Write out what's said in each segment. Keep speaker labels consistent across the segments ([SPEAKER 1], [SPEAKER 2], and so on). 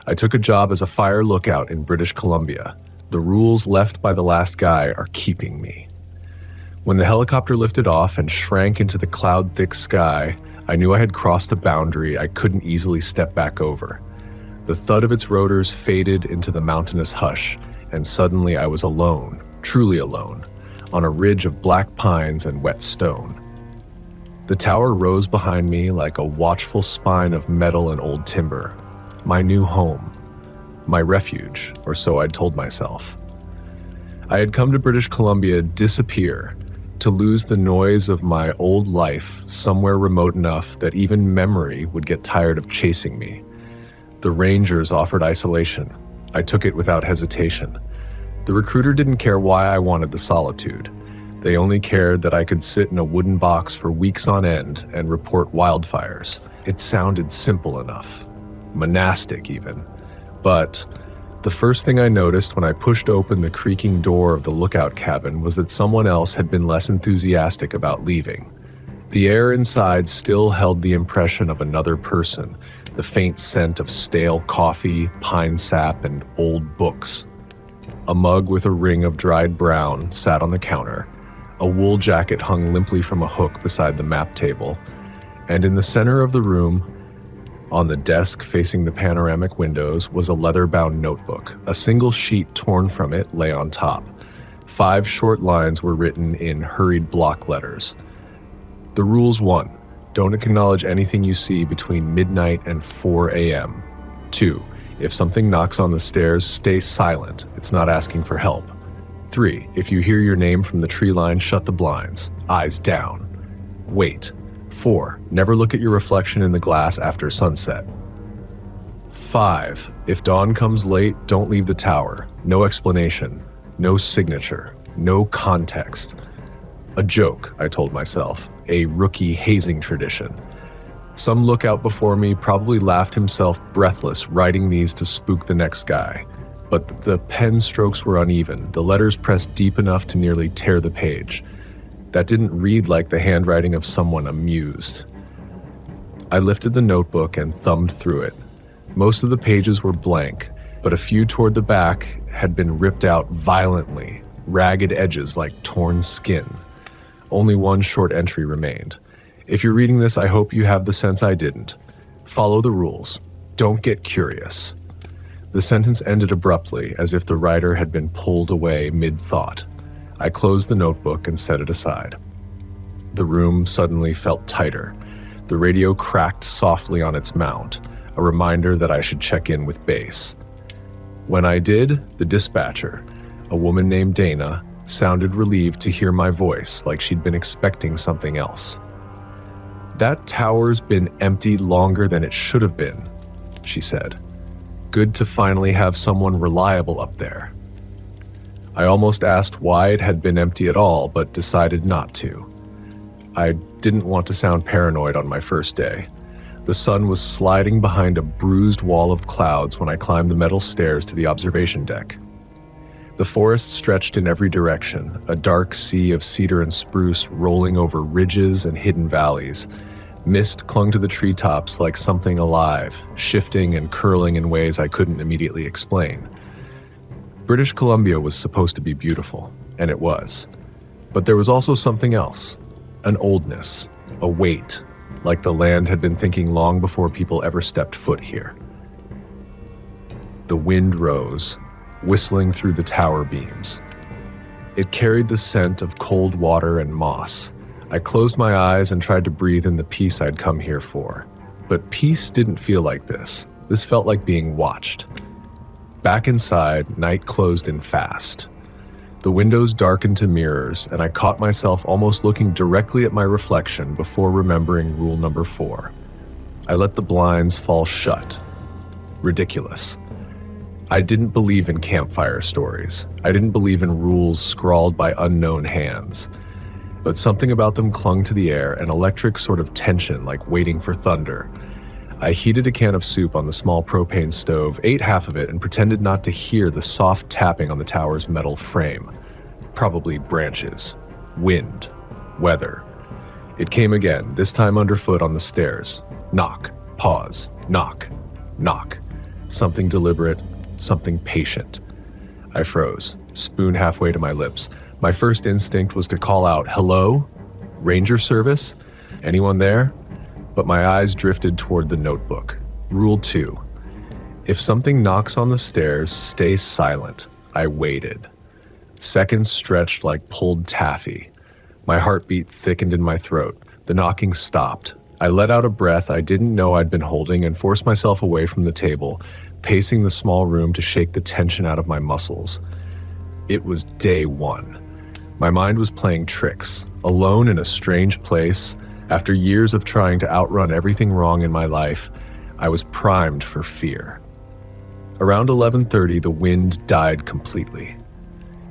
[SPEAKER 1] I took a job as a fire lookout in British Columbia. The rules left by the last guy are keeping me. When the helicopter lifted off and shrank into the cloud-thick sky, I knew I had crossed a boundary I couldn't easily step back over. The thud of its rotors faded into the mountainous hush, and suddenly I was alone, truly alone, on a ridge of black pines and wet stone. The tower rose behind me like a watchful spine of metal and old timber. My new home. My refuge, or so I'd told myself. I had come to British Columbia disappear, to lose the noise of my old life somewhere remote enough that even memory would get tired of chasing me. The rangers offered isolation. I took it without hesitation. The recruiter didn't care why I wanted the solitude. They only cared that I could sit in a wooden box for weeks on end and report wildfires. It sounded simple enough. Monastic even. But the first thing I noticed when I pushed open the creaking door of the lookout cabin was that someone else had been less enthusiastic about leaving. The air inside still held the impression of another person, the faint scent of stale coffee, pine sap, and old books. A mug with a ring of dried brown sat on the counter. A wool jacket hung limply from a hook beside the map table. And in the center of the room, on the desk facing the panoramic windows, was a leather-bound notebook. A single sheet torn from it lay on top. 5 short lines were written in hurried block letters. The rules: 1. Don't acknowledge anything you see between midnight and 4 a.m. 2. If something knocks on the stairs, stay silent. It's not asking for help. 3. If you hear your name from the tree line, shut the blinds. Eyes down. Wait. 4. Never look at your reflection in the glass after sunset. 5. If dawn comes late, don't leave the tower. No explanation. No signature. No context. A joke, I told myself. A rookie hazing tradition. Some lookout before me probably laughed himself breathless writing these to spook the next guy. But the pen strokes were uneven, the letters pressed deep enough to nearly tear the page. That didn't read like the handwriting of someone amused. I lifted the notebook and thumbed through it. Most of the pages were blank, but a few toward the back had been ripped out violently, ragged edges like torn skin. Only one short entry remained. If you're reading this, I hope you have the sense I didn't. Follow the rules. Don't get curious. The sentence ended abruptly, as if the writer had been pulled away mid-thought. I closed the notebook and set it aside. The room suddenly felt tighter. The radio cracked softly on its mount, a reminder that I should check in with base. When I did, the dispatcher, a woman named Dana, sounded relieved to hear my voice, like she'd been expecting something else. "That tower's been empty longer than it should have been," she said. "Good to finally have someone reliable up there." I almost asked why it had been empty at all, but decided not to. I didn't want to sound paranoid on my first day. The sun was sliding behind a bruised wall of clouds when I climbed the metal stairs to the observation deck. The forest stretched in every direction, a dark sea of cedar and spruce rolling over ridges and hidden valleys. Mist clung to the treetops like something alive, shifting and curling in ways I couldn't immediately explain. British Columbia was supposed to be beautiful, and it was. But there was also something else, an oldness, a weight, like the land had been thinking long before people ever stepped foot here. The wind rose, whistling through the tower beams. It carried the scent of cold water and moss. I closed my eyes and tried to breathe in the peace I'd come here for. But peace didn't feel like this. This felt like being watched. Back inside, night closed in fast. The windows darkened to mirrors, and I caught myself almost looking directly at my reflection before remembering rule number 4. I let the blinds fall shut. Ridiculous. I didn't believe in campfire stories. I didn't believe in rules scrawled by unknown hands. But something about them clung to the air, an electric sort of tension like waiting for thunder. I heated a can of soup on the small propane stove, ate half of it, and pretended not to hear the soft tapping on the tower's metal frame. Probably branches, wind, weather. It came again, this time underfoot on the stairs. Knock, pause, knock, knock. something deliberate, something patient. I froze, spoon halfway to my lips. My first instinct was to call out, "Hello? Ranger service? Anyone there?" But my eyes drifted toward the notebook. Rule 2. If something knocks on the stairs, stay silent. I waited. Seconds stretched like pulled taffy. My heartbeat thickened in my throat. The knocking stopped. I let out a breath I didn't know I'd been holding and forced myself away from the table, pacing the small room to shake the tension out of my muscles. It was day 1. My mind was playing tricks, alone in a strange place. After years of trying to outrun everything wrong in my life, I was primed for fear. Around 11:30, the wind died completely.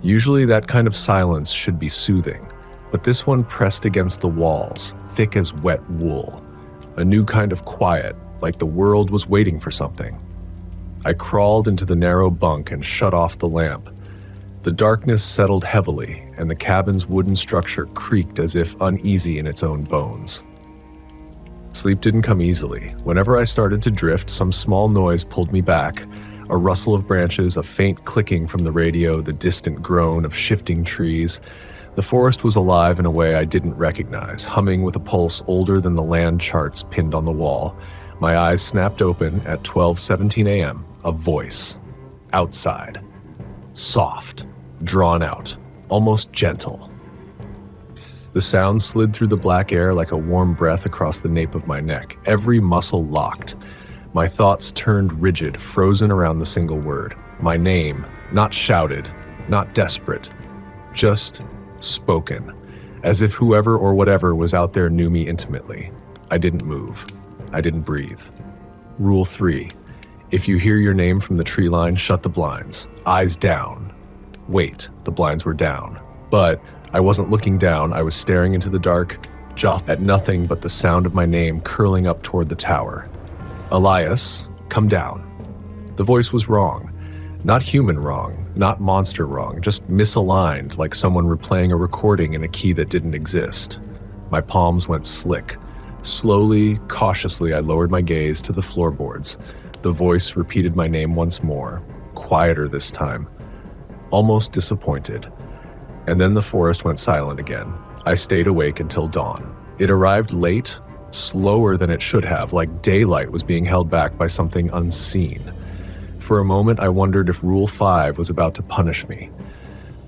[SPEAKER 1] Usually that kind of silence should be soothing, but this one pressed against the walls, thick as wet wool. A new kind of quiet, like the world was waiting for something. I crawled into the narrow bunk and shut off the lamp. The darkness settled heavily, and the cabin's wooden structure creaked as if uneasy in its own bones. Sleep didn't come easily. Whenever I started to drift, some small noise pulled me back. A rustle of branches, a faint clicking from the radio, the distant groan of shifting trees. The forest was alive in a way I didn't recognize, humming with a pulse older than the land charts pinned on the wall. My eyes snapped open at 12:17 a.m. A voice. Outside. Soft. Drawn out. Almost gentle. The sound slid through the black air like a warm breath across the nape of my neck. Every muscle locked. My thoughts turned rigid, frozen around the single word. My name, not shouted, not desperate, just spoken, as if whoever or whatever was out there knew me intimately. I didn't move. I didn't breathe. Rule 3. If you hear your name from the tree line, shut the blinds. Eyes down. Wait, the blinds were down. But I wasn't looking down, I was staring into the dark, just at nothing but the sound of my name curling up toward the tower. Elias, come down. The voice was wrong. Not human wrong, not monster wrong, just misaligned, like someone replaying a recording in a key that didn't exist. My palms went slick. Slowly, cautiously, I lowered my gaze to the floorboards. The voice repeated my name once more, quieter this time, almost disappointed. And then the forest went silent again. I stayed awake until dawn. It arrived late, slower than it should have, like daylight was being held back by something unseen. For a moment, I wondered if Rule 5 was about to punish me.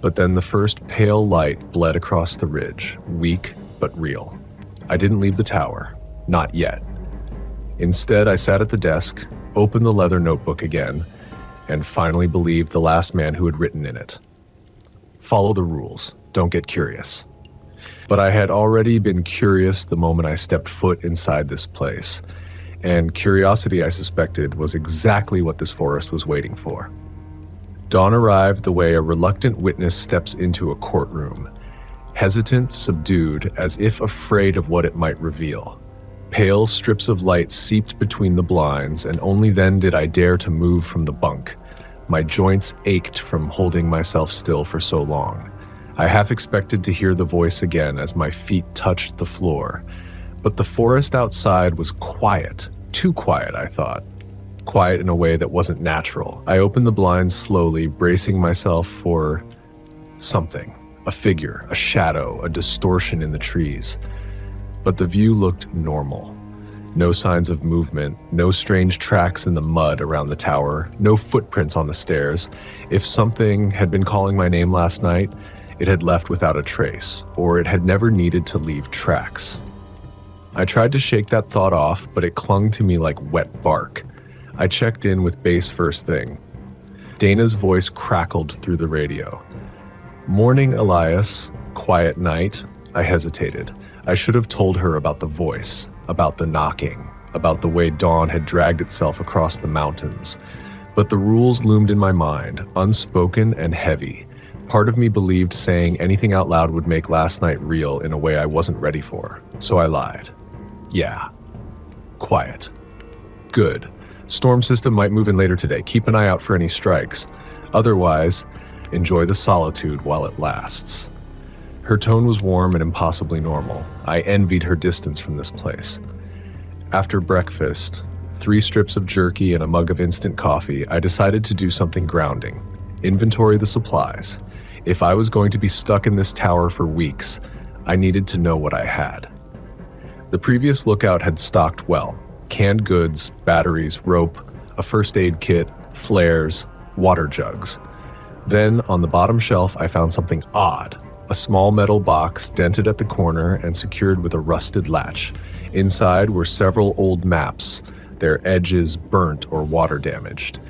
[SPEAKER 1] But then the first pale light bled across the ridge, weak but real. I didn't leave the tower, not yet. Instead, I sat at the desk, opened the leather notebook again, and finally believed the last man who had written in it. Follow the rules, don't get curious. But I had already been curious the moment I stepped foot inside this place, and curiosity, I suspected, was exactly what this forest was waiting for. Dawn arrived the way a reluctant witness steps into a courtroom, hesitant, subdued, as if afraid of what it might reveal. Pale strips of light seeped between the blinds, and only then did I dare to move from the bunk. My joints ached from holding myself still for so long. I half expected to hear the voice again as my feet touched the floor. But the forest outside was quiet. Too quiet, I thought. Quiet in a way that wasn't natural. I opened the blinds slowly, bracing myself for something. A figure, a shadow, a distortion in the trees. But the view looked normal. No signs of movement, no strange tracks in the mud around the tower, no footprints on the stairs. If something had been calling my name last night, it had left without a trace, or it had never needed to leave tracks. I tried to shake that thought off, but it clung to me like wet bark. I checked in with base first thing. Dana's voice crackled through the radio. "Morning, Elias. Quiet night." I hesitated. I should have told her about the voice, about the knocking, about the way dawn had dragged itself across the mountains. But the rules loomed in my mind, unspoken and heavy. Part of me believed saying anything out loud would make last night real in a way I wasn't ready for, so I lied. Yeah. Quiet. Good. Storm system might move in later today. Keep an eye out for any strikes. Otherwise, enjoy the solitude while it lasts. Her tone was warm and impossibly normal. I envied her distance from this place. After breakfast, 3 strips of jerky and a mug of instant coffee, I decided to do something grounding. Inventory the supplies. If I was going to be stuck in this tower for weeks, I needed to know what I had. The previous lookout had stocked well. Canned goods, batteries, rope, a first aid kit, flares, water jugs. Then, on the bottom shelf, I found something odd. A small metal box dented at the corner and secured with a rusted latch. Inside were several old maps, their edges burnt or water damaged.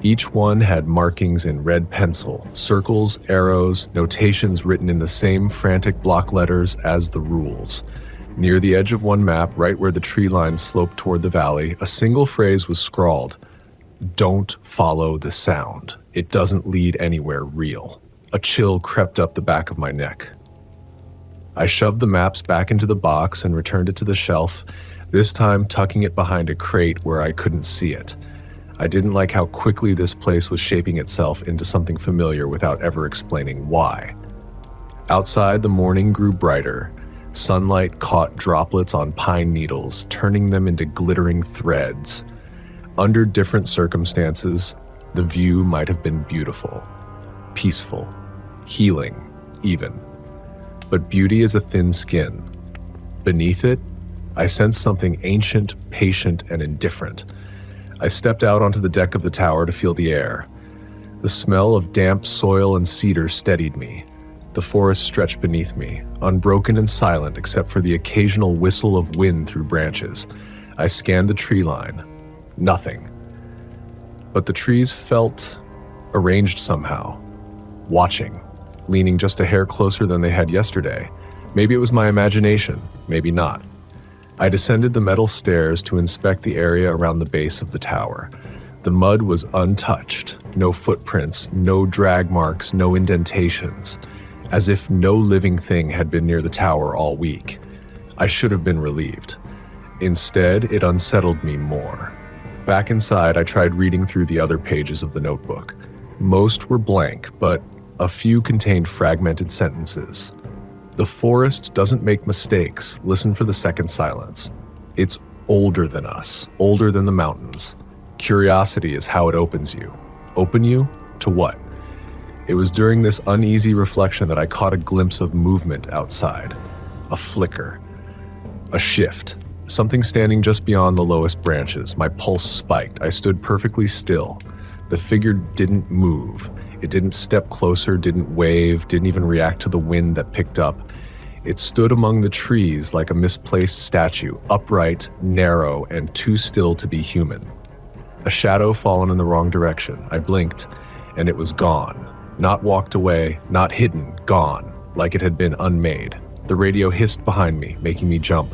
[SPEAKER 1] Each one had markings in red pencil, circles, arrows, notations written in the same frantic block letters as the rules. Near the edge of one map, right where the tree lines sloped toward the valley, a single phrase was scrawled: "Don't follow the sound. It doesn't lead anywhere real." A chill crept up the back of my neck. I shoved the maps back into the box and returned it to the shelf, this time tucking it behind a crate where I couldn't see it. I didn't like how quickly this place was shaping itself into something familiar without ever explaining why. Outside, the morning grew brighter. Sunlight caught droplets on pine needles, turning them into glittering threads. Under different circumstances, the view might have been beautiful, peaceful, healing, even. But beauty is a thin skin. Beneath it, I sensed something ancient, patient, and indifferent. I stepped out onto the deck of the tower to feel the air. The smell of damp soil and cedar steadied me. The forest stretched beneath me, unbroken and silent except for the occasional whistle of wind through branches. I scanned the tree line. Nothing. But the trees felt arranged somehow, watching, leaning just a hair closer than they had yesterday. Maybe it was my imagination, maybe not. I descended the metal stairs to inspect the area around the base of the tower. The mud was untouched, no footprints, no drag marks, no indentations, as if no living thing had been near the tower all week. I should have been relieved. Instead, it unsettled me more. Back inside, I tried reading through the other pages of the notebook. Most were blank, but a few contained fragmented sentences. The forest doesn't make mistakes. Listen for the second silence. It's older than us, older than the mountains. Curiosity is how it opens you. Open you to what? It was during this uneasy reflection that I caught a glimpse of movement outside. A flicker. A shift. Something standing just beyond the lowest branches. My pulse spiked. I stood perfectly still. The figure didn't move. It didn't step closer, didn't wave, didn't even react to the wind that picked up. It stood among the trees like a misplaced statue, upright, narrow, and too still to be human. A shadow fallen in the wrong direction. I blinked, and it was gone. Not walked away, not hidden, gone, like it had been unmade. The radio hissed behind me, making me jump.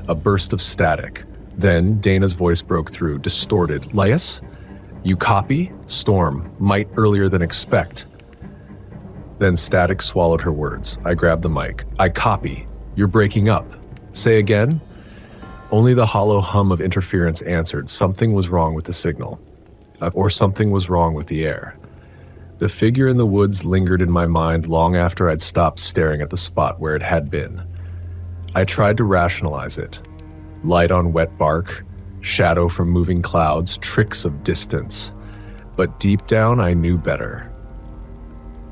[SPEAKER 1] A burst of static. Then Dana's voice broke through, distorted. "Laius? You copy? Storm, might earlier than expect." Then static swallowed her words. I grabbed the mic. "I copy. You're breaking up. Say again?" Only the hollow hum of interference answered. Something was wrong with the signal. Or something was wrong with the air. The figure in the woods lingered in my mind long after I'd stopped staring at the spot where it had been. I tried to rationalize it. Light on wet bark, shadow from moving clouds, tricks of distance. But deep down, I knew better.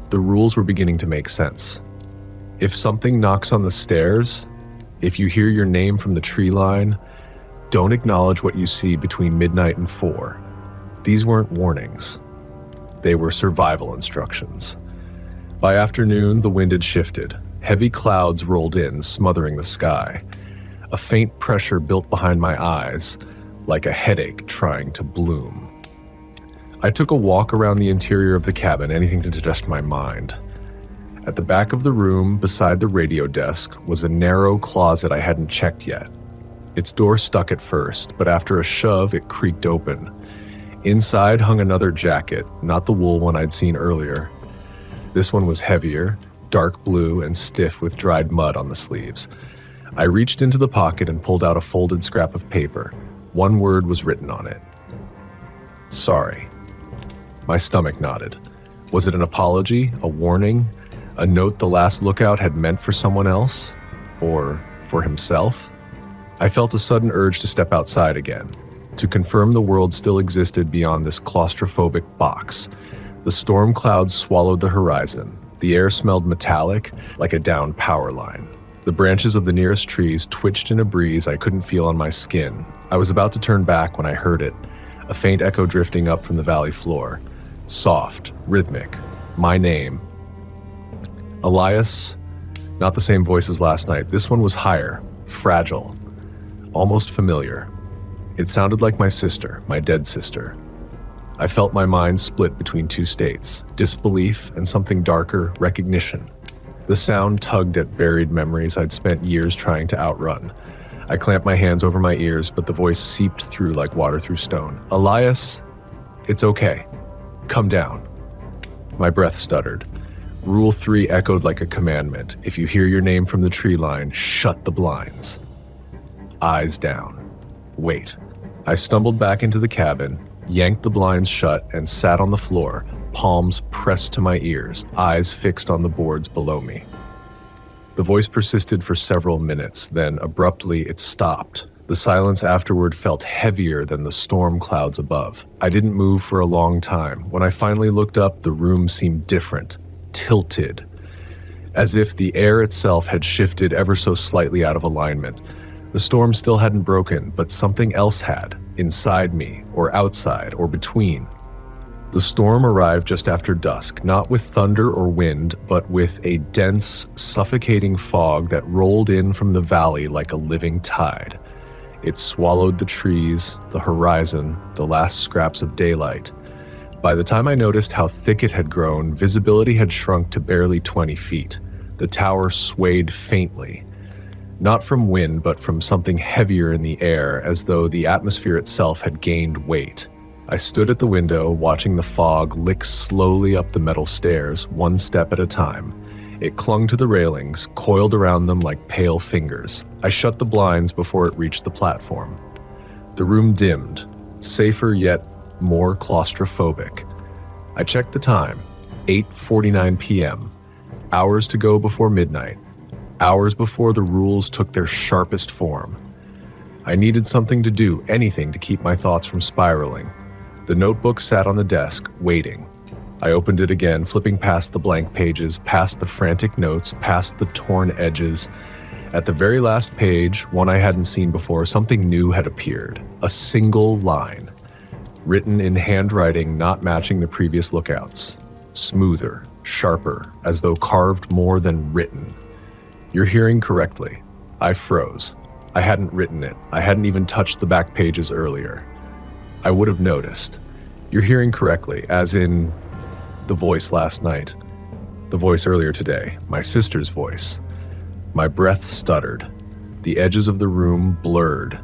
[SPEAKER 1] The rules were beginning to make sense. If something knocks on the stairs, if you hear your name from the tree line, don't acknowledge what you see between midnight and 4. These weren't warnings. They were survival instructions. By afternoon, the wind had shifted. Heavy clouds rolled in, smothering the sky. A faint pressure built behind my eyes, like a headache trying to bloom. I took a walk around the interior of the cabin, anything to digest my mind. At the back of the room, beside the radio desk, was a narrow closet I hadn't checked yet. Its door stuck at first, but after a shove, it creaked open. Inside hung another jacket, not the wool one I'd seen earlier. This one was heavier, dark blue and stiff with dried mud on the sleeves. I reached into the pocket and pulled out a folded scrap of paper. One word was written on it. "Sorry." My stomach nodded. Was it an apology, a warning, a note the last lookout had meant for someone else? Or for himself? I felt a sudden urge to step outside again. to confirm the world still existed beyond this claustrophobic box. The storm clouds swallowed the horizon. The air smelled metallic, like a downed power line. The branches of the nearest trees twitched in a breeze I couldn't feel on my skin. I was about to turn back when I heard it, a faint echo drifting up from the valley floor. Soft, rhythmic. My name. Elias. Not the same voice as last night. This one was higher, fragile, almost familiar. It sounded like my sister, my dead sister. I felt my mind split between two states, disbelief and something darker, recognition. The sound tugged at buried memories I'd spent years trying to outrun. I clamped my hands over my ears, but the voice seeped through like water through stone. Elias, it's okay. Come down. My breath stuttered. Rule 3 echoed like a commandment. If you hear your name from the tree line, shut the blinds. Eyes down. Wait. I stumbled back into the cabin, yanked the blinds shut, and sat on the floor, palms pressed to my ears, eyes fixed on the boards below me. The voice persisted for several minutes, then abruptly it stopped. The silence afterward felt heavier than the storm clouds above. I didn't move for a long time. When I finally looked up, the room seemed different, tilted, as if the air itself had shifted ever so slightly out of alignment. The storm still hadn't broken, but something else had, inside me, or outside, or between. The storm arrived just after dusk, not with thunder or wind, but with a dense, suffocating fog that rolled in from the valley like a living tide. It swallowed the trees, the horizon, the last scraps of daylight. By the time I noticed how thick it had grown, visibility had shrunk to barely 20 feet. The tower swayed faintly. Not from wind, but from something heavier in the air, as though the atmosphere itself had gained weight. I stood at the window, watching the fog lick slowly up the metal stairs, one step at a time. It clung to the railings, coiled around them like pale fingers. I shut the blinds before it reached the platform. The room dimmed, safer yet more claustrophobic. I checked the time, 8:49 p.m., hours to go before midnight. Hours before the rules took their sharpest form. I needed something to do, anything to keep my thoughts from spiraling. The notebook sat on the desk, waiting. I opened it again, flipping past the blank pages, past the frantic notes, past the torn edges. At the very last page, one I hadn't seen before, something new had appeared. A single line, written in handwriting not matching the previous lookouts. Smoother, sharper, as though carved more than written. You're hearing correctly. I froze. I hadn't written it. I hadn't even touched the back pages earlier. I would have noticed. You're hearing correctly, as in the voice last night. The voice earlier today. My sister's voice. My breath stuttered. The edges of the room blurred.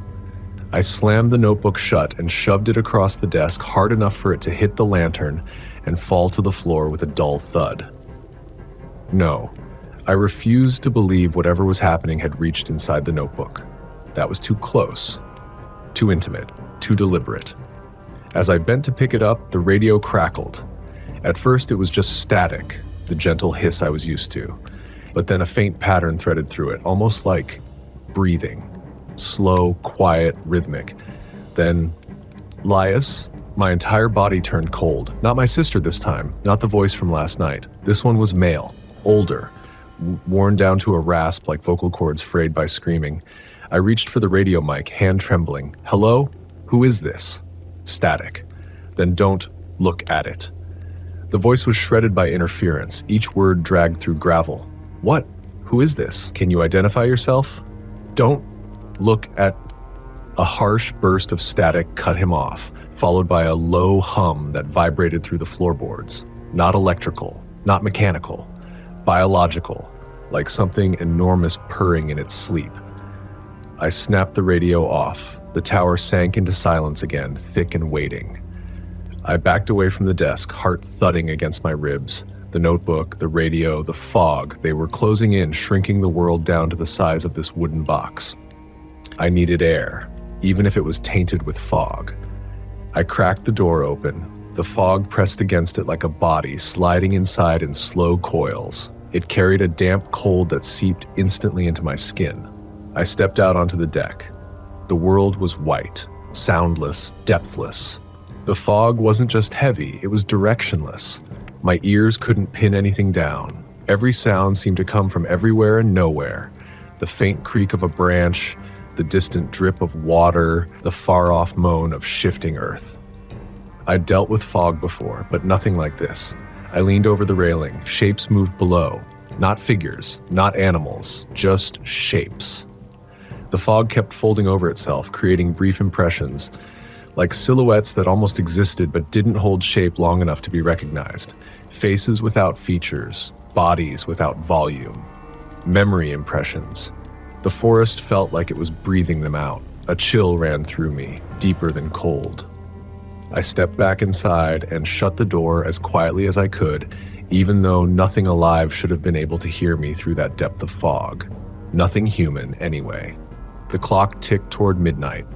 [SPEAKER 1] I slammed the notebook shut and shoved it across the desk hard enough for it to hit the lantern and fall to the floor with a dull thud. No. I refused to believe whatever was happening had reached inside the notebook. That was too close, too intimate, too deliberate. As I bent to pick it up, the radio crackled. At first it was just static, the gentle hiss I was used to, but then a faint pattern threaded through it, almost like breathing, slow, quiet, rhythmic. Then, Elias, my entire body turned cold. Not my sister this time, not the voice from last night. This one was male, older, worn down to a rasp like vocal cords frayed by screaming. I reached for the radio mic, hand trembling. Hello? Who is this? Static. Then don't look at it. The voice was shredded by interference, each word dragged through gravel. What? Who is this? Can you identify yourself? Don't look at... A harsh burst of static cut him off, followed by a low hum that vibrated through the floorboards. Not electrical, not mechanical. Biological, like something enormous purring in its sleep. I snapped the radio off. The tower sank into silence again, thick and waiting. I backed away from the desk, heart thudding against my ribs. The notebook, the radio, the fog, they were closing in, shrinking the world down to the size of this wooden box. I needed air, even if it was tainted with fog. I cracked the door open. The fog pressed against it like a body, sliding inside in slow coils. It carried a damp cold that seeped instantly into my skin. I stepped out onto the deck. The world was white, soundless, depthless. The fog wasn't just heavy, it was directionless. My ears couldn't pin anything down. Every sound seemed to come from everywhere and nowhere. The faint creak of a branch, the distant drip of water, the far-off moan of shifting earth. I'd dealt with fog before, but nothing like this. I leaned over the railing. Shapes moved below. Not figures, not animals, just shapes. The fog kept folding over itself, creating brief impressions, like silhouettes that almost existed but didn't hold shape long enough to be recognized. Faces without features, bodies without volume. Memory impressions. The forest felt like it was breathing them out. A chill ran through me, deeper than cold. I stepped back inside and shut the door as quietly as I could, even though nothing alive should have been able to hear me through that depth of fog. Nothing human, anyway. The clock ticked toward midnight.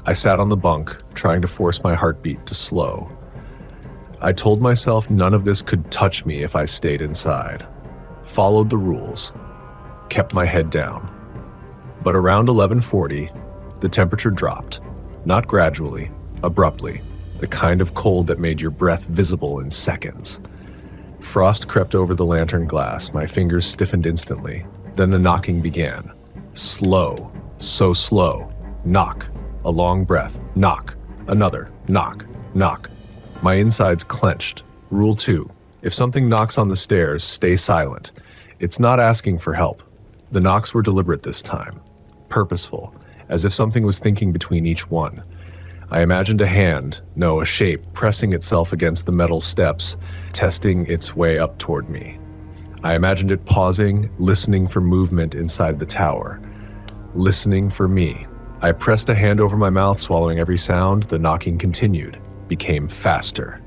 [SPEAKER 1] I sat on the bunk, trying to force my heartbeat to slow. I told myself none of this could touch me if I stayed inside. Followed the rules. Kept my head down. But around 11:40, the temperature dropped. Not gradually, abruptly. The kind of cold that made your breath visible in seconds. Frost crept over the lantern glass. My fingers stiffened instantly. Then the knocking began. Slow. So slow. Knock. A long breath. Knock. Another. Knock. Knock. My insides clenched. Rule 2. If something knocks on the stairs, stay silent. It's not asking for help. The knocks were deliberate this time. Purposeful. As if something was thinking between each one. I imagined a hand, no, a shape, pressing itself against the metal steps, testing its way up toward me. I imagined it pausing, listening for movement inside the tower. Listening for me. I pressed a hand over my mouth, swallowing every sound. The knocking continued. Became faster.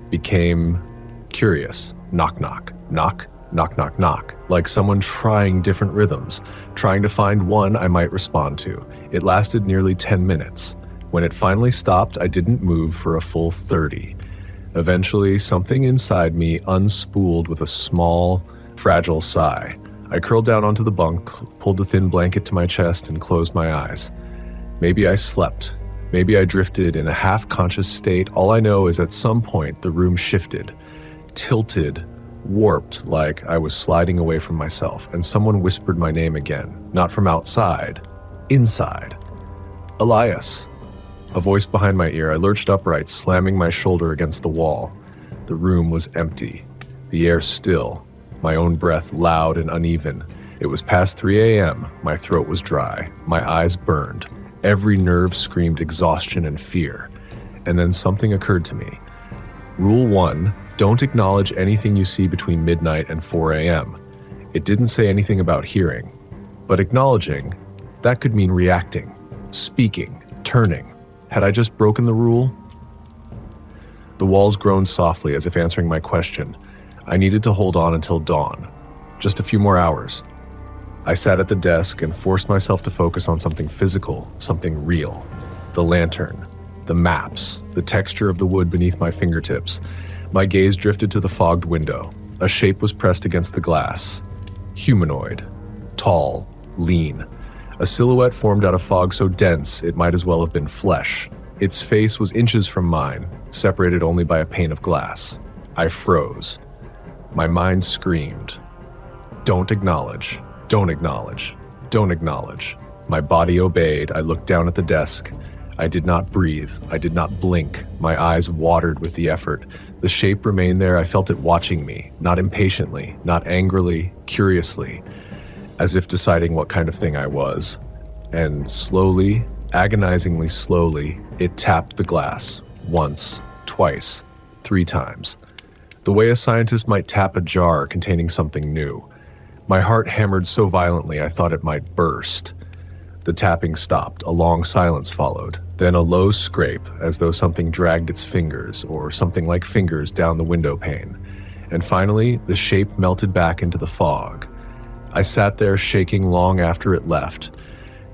[SPEAKER 1] Became curious. Knock, knock. Knock, knock, knock, knock. Like someone trying different rhythms, trying to find one I might respond to. It lasted nearly 10 minutes. When it finally stopped, I didn't move for a full 30. Eventually, something inside me unspooled with a small, fragile sigh. I curled down onto the bunk, pulled the thin blanket to my chest, and closed my eyes. Maybe I slept. Maybe I drifted in a half-conscious state. All I know is at some point, the room shifted, tilted, warped like I was sliding away from myself, and someone whispered my name again, not from outside, inside. Elias. A voice behind my ear. I lurched upright, slamming my shoulder against the wall. The room was empty. The air still. My own breath loud and uneven. It was past 3 a.m. My throat was dry. My eyes burned. Every nerve screamed exhaustion and fear. And then something occurred to me. Rule 1, don't acknowledge anything you see between midnight and 4 a.m. It didn't say anything about hearing. But acknowledging, that could mean reacting, speaking, turning. Had I just broken the rule? The walls groaned softly as if answering my question. I needed to hold on until dawn. Just a few more hours. I sat at the desk and forced myself to focus on something physical, something real. The lantern, the maps, the texture of the wood beneath my fingertips. My gaze drifted to the fogged window. A shape was pressed against the glass. Humanoid. Tall. Lean. A silhouette formed out of fog so dense it might as well have been flesh. Its face was inches from mine, separated only by a pane of glass. I froze. My mind screamed. Don't acknowledge. Don't acknowledge. Don't acknowledge. My body obeyed. I looked down at the desk. I did not breathe. I did not blink. My eyes watered with the effort. The shape remained there. I felt it watching me, not impatiently, not angrily, curiously, as if deciding what kind of thing I was. And slowly, agonizingly slowly, it tapped the glass. Once, twice, 3 times. The way a scientist might tap a jar containing something new. My heart hammered so violently I thought it might burst. The tapping stopped. A long silence followed. Then a low scrape, as though something dragged its fingers, or something like fingers, down the window pane. And finally, the shape melted back into the fog. I sat there shaking long after it left,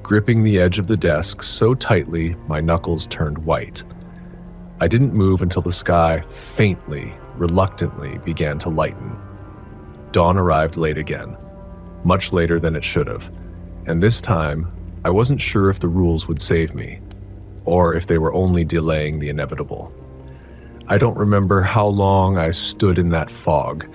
[SPEAKER 1] gripping the edge of the desk so tightly my knuckles turned white. I didn't move until the sky faintly, reluctantly began to lighten. Dawn arrived late again, much later than it should have, and this time I wasn't sure if the rules would save me, or if they were only delaying the inevitable. I don't remember how long I stood in that fog,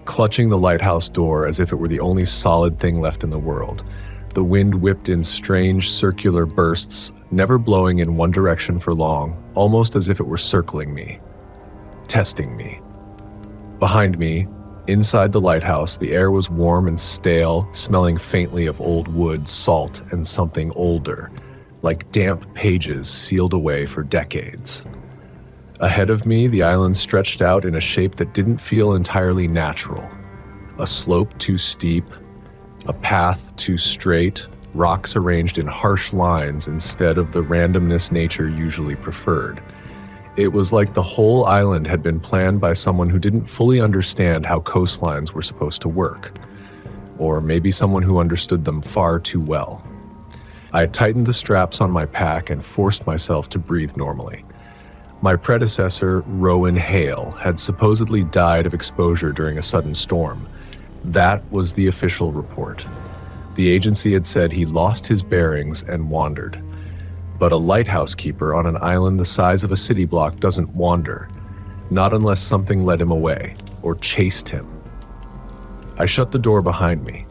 [SPEAKER 1] clutching the lighthouse door as if it were the only solid thing left in the world. The wind whipped in strange circular bursts, never blowing in one direction for long, almost as if it were circling me, testing me. Behind me, inside the lighthouse, the air was warm and stale, smelling faintly of old wood, salt, and something older, like damp pages sealed away for decades. Ahead of me, the island stretched out in a shape that didn't feel entirely natural. A slope too steep, a path too straight, rocks arranged in harsh lines instead of the randomness nature usually preferred. It was like the whole island had been planned by someone who didn't fully understand how coastlines were supposed to work, or maybe someone who understood them far too well. I tightened the straps on my pack and forced myself to breathe normally. My predecessor, Rowan Hale, had supposedly died of exposure during a sudden storm. That was the official report. The agency had said he lost his bearings and wandered. But a lighthouse keeper on an island the size of a city block doesn't wander, not unless something led him away or chased him. I shut the door behind me.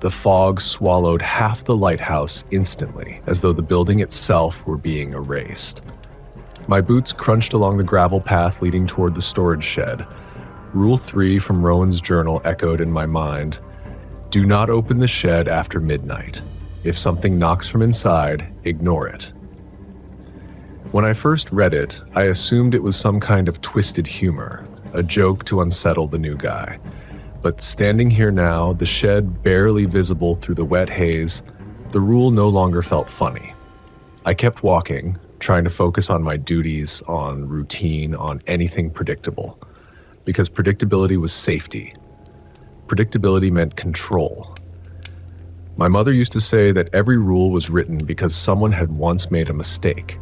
[SPEAKER 1] The fog swallowed half the lighthouse instantly, as though the building itself were being erased. My boots crunched along the gravel path leading toward the storage shed. Rule 3 from Rowan's journal echoed in my mind. Do not open the shed after midnight. If something knocks from inside, ignore it. When I first read it, I assumed it was some kind of twisted humor, a joke to unsettle the new guy. But standing here now, the shed barely visible through the wet haze, the rule no longer felt funny. I kept walking, trying to focus on my duties, on routine, on anything predictable. Because predictability was safety. Predictability meant control. My mother used to say that every rule was written because someone had once made a mistake.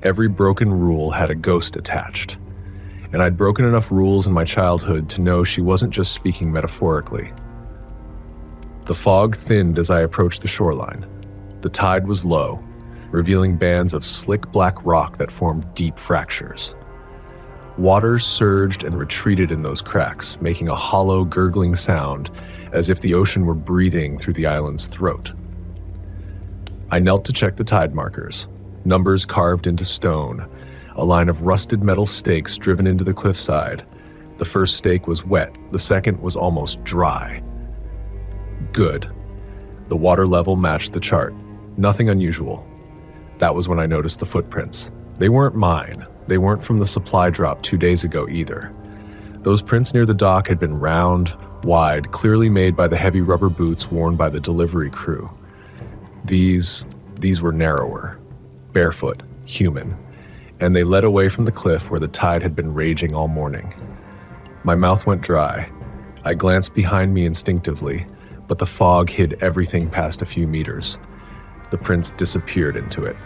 [SPEAKER 1] Every broken rule had a ghost attached. And I'd broken enough rules in my childhood to know she wasn't just speaking metaphorically. The fog thinned as I approached the shoreline. The tide was low, revealing bands of slick black rock that formed deep fractures. Water surged and retreated in those cracks, making a hollow, gurgling sound as if the ocean were breathing through the island's throat. I knelt to check the tide markers, numbers carved into stone, a line of rusted metal stakes driven into the cliffside. The first stake was wet, the second was almost dry. Good. The water level matched the chart. Nothing unusual. That was when I noticed the footprints. They weren't mine. They weren't from the supply drop 2 days ago either. Those prints near the dock had been round, wide, clearly made by the heavy rubber boots worn by the delivery crew. These were narrower, barefoot, human, and they led away from the cliff where the tide had been raging all morning. My mouth went dry. I glanced behind me instinctively, but the fog hid everything past a few meters. The prints disappeared into it.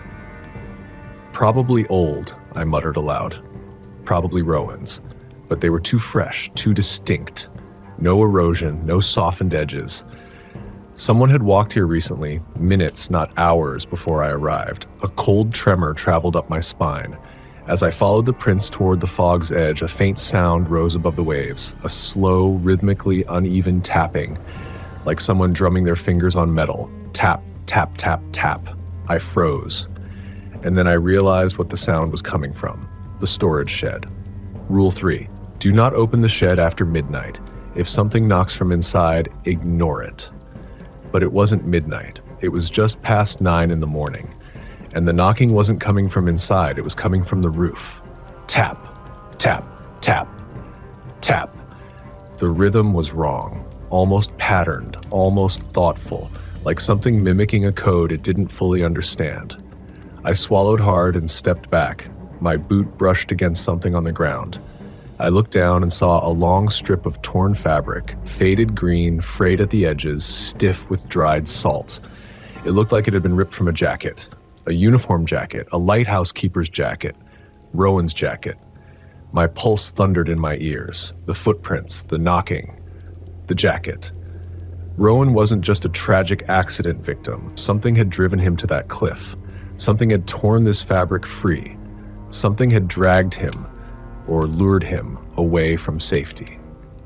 [SPEAKER 1] Probably old, I muttered aloud. Probably Rowan's, but they were too fresh, too distinct. No erosion, no softened edges. Someone had walked here recently, minutes, not hours, before I arrived. A cold tremor traveled up my spine. As I followed the prints toward the fog's edge, a faint sound rose above the waves, a slow, rhythmically uneven tapping, like someone drumming their fingers on metal. Tap, tap, tap, tap. I froze. And then I realized what the sound was coming from. The storage shed. Rule 3. Do not open the shed after midnight. If something knocks from inside, ignore it. But it wasn't midnight. It was just past 9 in the morning. And the knocking wasn't coming from inside, it was coming from the roof. Tap, tap, tap, tap. The rhythm was wrong, almost patterned, almost thoughtful, like something mimicking a code it didn't fully understand. I swallowed hard and stepped back. My boot brushed against something on the ground. I looked down and saw a long strip of torn fabric, faded green, frayed at the edges, stiff with dried salt. It looked like it had been ripped from a jacket. A uniform jacket, a lighthouse keeper's jacket, Rowan's jacket. My pulse thundered in my ears, the footprints, the knocking, the jacket. Rowan wasn't just a tragic accident victim. Something had driven him to that cliff. Something had torn this fabric free. Something had dragged him or lured him away from safety.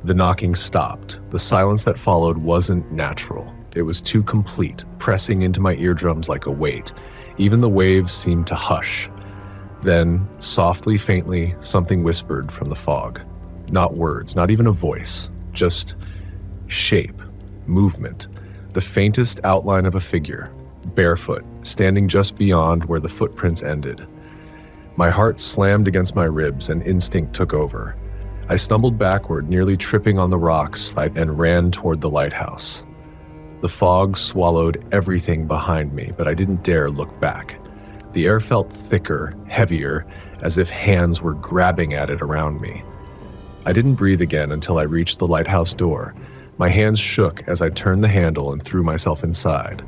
[SPEAKER 1] The knocking stopped. The silence that followed wasn't natural. It was too complete, pressing into my eardrums like a weight. Even the waves seemed to hush. Then, softly, faintly, something whispered from the fog. Not words, not even a voice, just shape, movement, the faintest outline of a figure, barefoot, standing just beyond where the footprints ended. My heart slammed against my ribs and instinct took over. I stumbled backward, nearly tripping on the rocks, and ran toward the lighthouse. The fog swallowed everything behind me, but I didn't dare look back. The air felt thicker, heavier, as if hands were grabbing at it around me. I didn't breathe again until I reached the lighthouse door. My hands shook as I turned the handle and threw myself inside.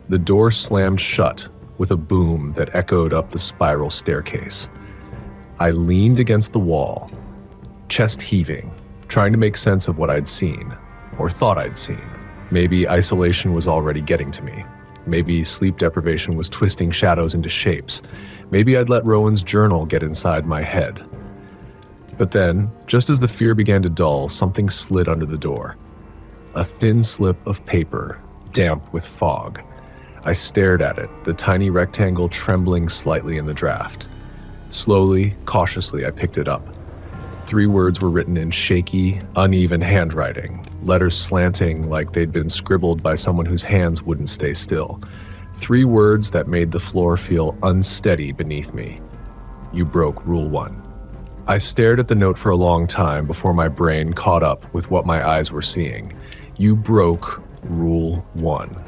[SPEAKER 1] The door slammed shut with a boom that echoed up the spiral staircase. I leaned against the wall, chest heaving, trying to make sense of what I'd seen, or thought I'd seen. Maybe isolation was already getting to me. Maybe sleep deprivation was twisting shadows into shapes. Maybe I'd let Rowan's journal get inside my head. But then, just as the fear began to dull, something slid under the door. A thin slip of paper, damp with fog. I stared at it, the tiny rectangle trembling slightly in the draft. Slowly, cautiously, I picked it up. 3 words were written in shaky, uneven handwriting, letters slanting like they'd been scribbled by someone whose hands wouldn't stay still. 3 words that made the floor feel unsteady beneath me. You broke Rule 1. I stared at the note for a long time before my brain caught up with what my eyes were seeing. You broke Rule 1.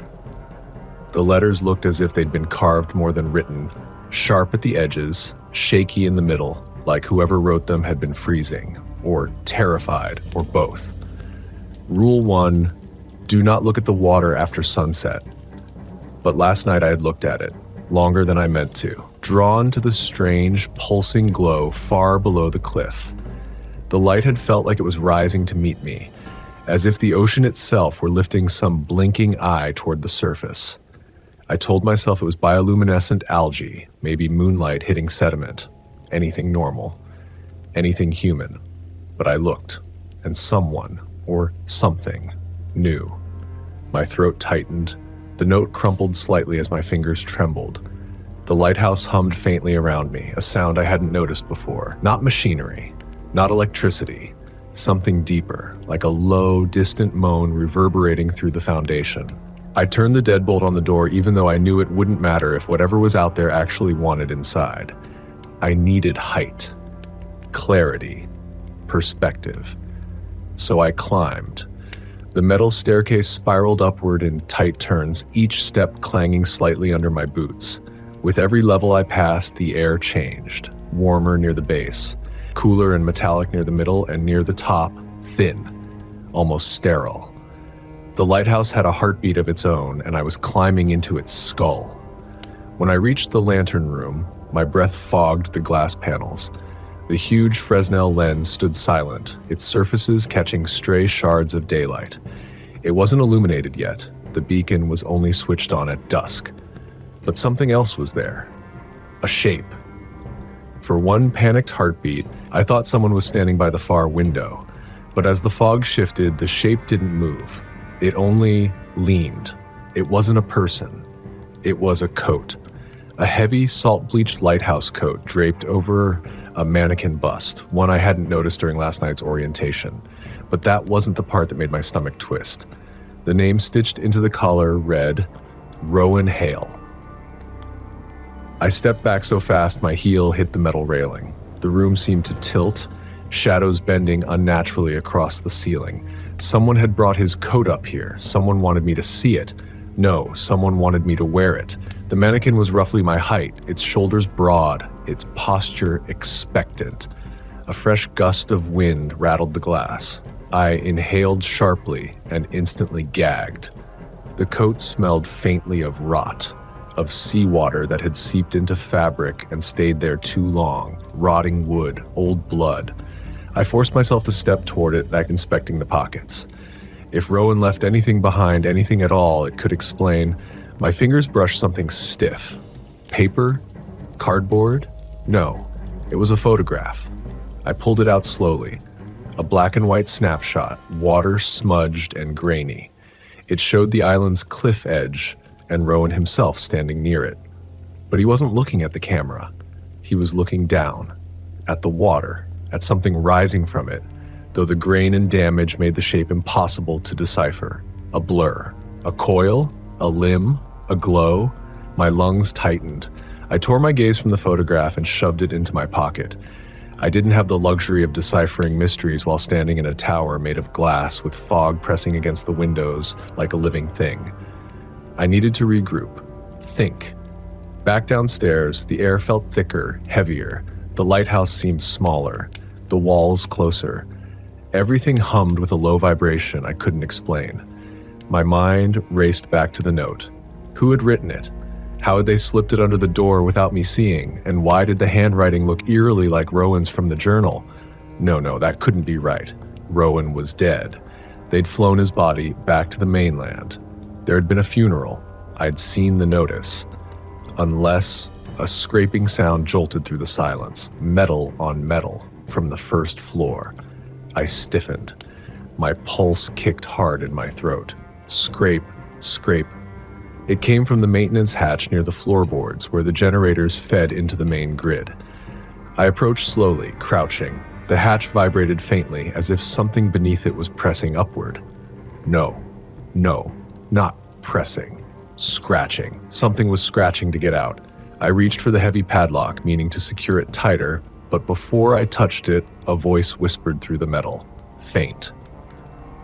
[SPEAKER 1] The letters looked as if they'd been carved more than written, sharp at the edges, shaky in the middle, like whoever wrote them had been freezing, or terrified, or both. Rule 1, do not look at the water after sunset. But last night I had looked at it, longer than I meant to, drawn to the strange, pulsing glow far below the cliff. The light had felt like it was rising to meet me, as if the ocean itself were lifting some blinking eye toward the surface. I told myself it was bioluminescent algae, maybe moonlight hitting sediment, anything normal, anything human. But I looked, and someone, or something, knew. My throat tightened. The note crumpled slightly as my fingers trembled. The lighthouse hummed faintly around me, a sound I hadn't noticed before. Not machinery, not electricity, something deeper, like a low, distant moan reverberating through the foundation. I turned the deadbolt on the door even though I knew it wouldn't matter if whatever was out there actually wanted inside. I needed height, clarity, perspective. So I climbed. The metal staircase spiraled upward in tight turns, each step clanging slightly under my boots. With every level I passed, the air changed, warmer near the base, cooler and metallic near the middle, and near the top, thin, almost sterile. The lighthouse had a heartbeat of its own, and I was climbing into its skull. When I reached the lantern room, my breath fogged the glass panels. The huge Fresnel lens stood silent, its surfaces catching stray shards of daylight. It wasn't illuminated yet. The beacon was only switched on at dusk. But something else was there. A shape. For one panicked heartbeat, I thought someone was standing by the far window. But as the fog shifted, the shape didn't move. It only leaned. It wasn't a person. It was a coat. A heavy, salt-bleached lighthouse coat draped over a mannequin bust, one I hadn't noticed during last night's orientation. But that wasn't the part that made my stomach twist. The name stitched into the collar read, Rowan Hale. I stepped back so fast my heel hit the metal railing. The room seemed to tilt, shadows bending unnaturally across the ceiling. Someone had brought his coat up here. Someone wanted me to see it. No, someone wanted me to wear it. The mannequin was roughly my height, its shoulders broad, its posture expectant. A fresh gust of wind rattled the glass. I inhaled sharply and instantly gagged. The coat smelled faintly of rot, of seawater that had seeped into fabric and stayed there too long, rotting wood, old blood. I forced myself to step toward it, back inspecting the pockets. If Rowan left anything behind, anything at all, it could explain. My fingers brushed something stiff, Paper? Cardboard? No, it was a photograph. I pulled it out slowly. A black and white snapshot, water smudged and grainy. It showed the island's cliff edge and Rowan himself standing near it. But he wasn't looking at the camera. He was looking down, at the water, at something rising from it, though the grain and damage made the shape impossible to decipher. A blur. A coil? A limb? A glow? My lungs tightened. I tore my gaze from the photograph and shoved it into my pocket. I didn't have the luxury of deciphering mysteries while standing in a tower made of glass with fog pressing against the windows like a living thing. I needed to regroup. Think. Back downstairs, the air felt thicker, heavier. The lighthouse seemed smaller. The walls closer. Everything hummed with a low vibration I couldn't explain. My mind raced back to the note. Who had written it? How had they slipped it under the door without me seeing? And why did the handwriting look eerily like Rowan's from the journal? No, that couldn't be right. Rowan was dead. They'd flown his body back to the mainland. There had been a funeral. I'd seen the notice. Unless a scraping sound jolted through the silence, metal on metal, from the first floor. I stiffened. My pulse kicked hard in my throat. Scrape, scrape. It came from the maintenance hatch near the floorboards where the generators fed into the main grid. I approached slowly, crouching. The hatch vibrated faintly, as if something beneath it was pressing upward. No, not pressing. Scratching. Something was scratching to get out. I reached for the heavy padlock, meaning to secure it tighter, but before I touched it, a voice whispered through the metal. Faint.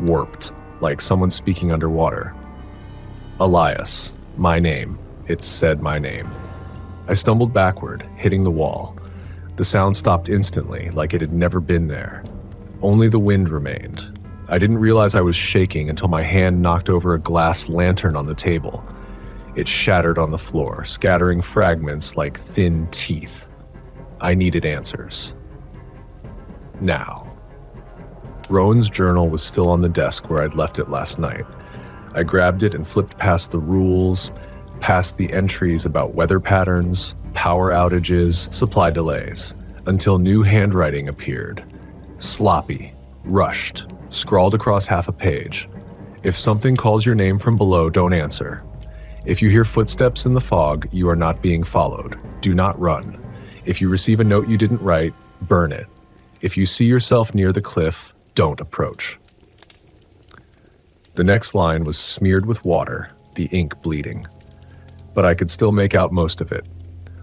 [SPEAKER 1] Warped, like someone speaking underwater. Elias. My name. It said my name. I stumbled backward, hitting the wall. The sound stopped instantly, like it had never been there. Only the wind remained. I didn't realize I was shaking until my hand knocked over a glass lantern on the table. It shattered on the floor, scattering fragments like thin teeth. I needed answers. Now. Rowan's journal was still on the desk where I'd left it last night. I grabbed it and flipped past the rules, past the entries about weather patterns, power outages, supply delays, until new handwriting appeared. Sloppy, rushed, scrawled across half a page. If something calls your name from below, don't answer. If you hear footsteps in the fog, you are not being followed. Do not run. If you receive a note you didn't write, burn it. If you see yourself near the cliff, don't approach. The next line was smeared with water, the ink bleeding. But I could still make out most of it.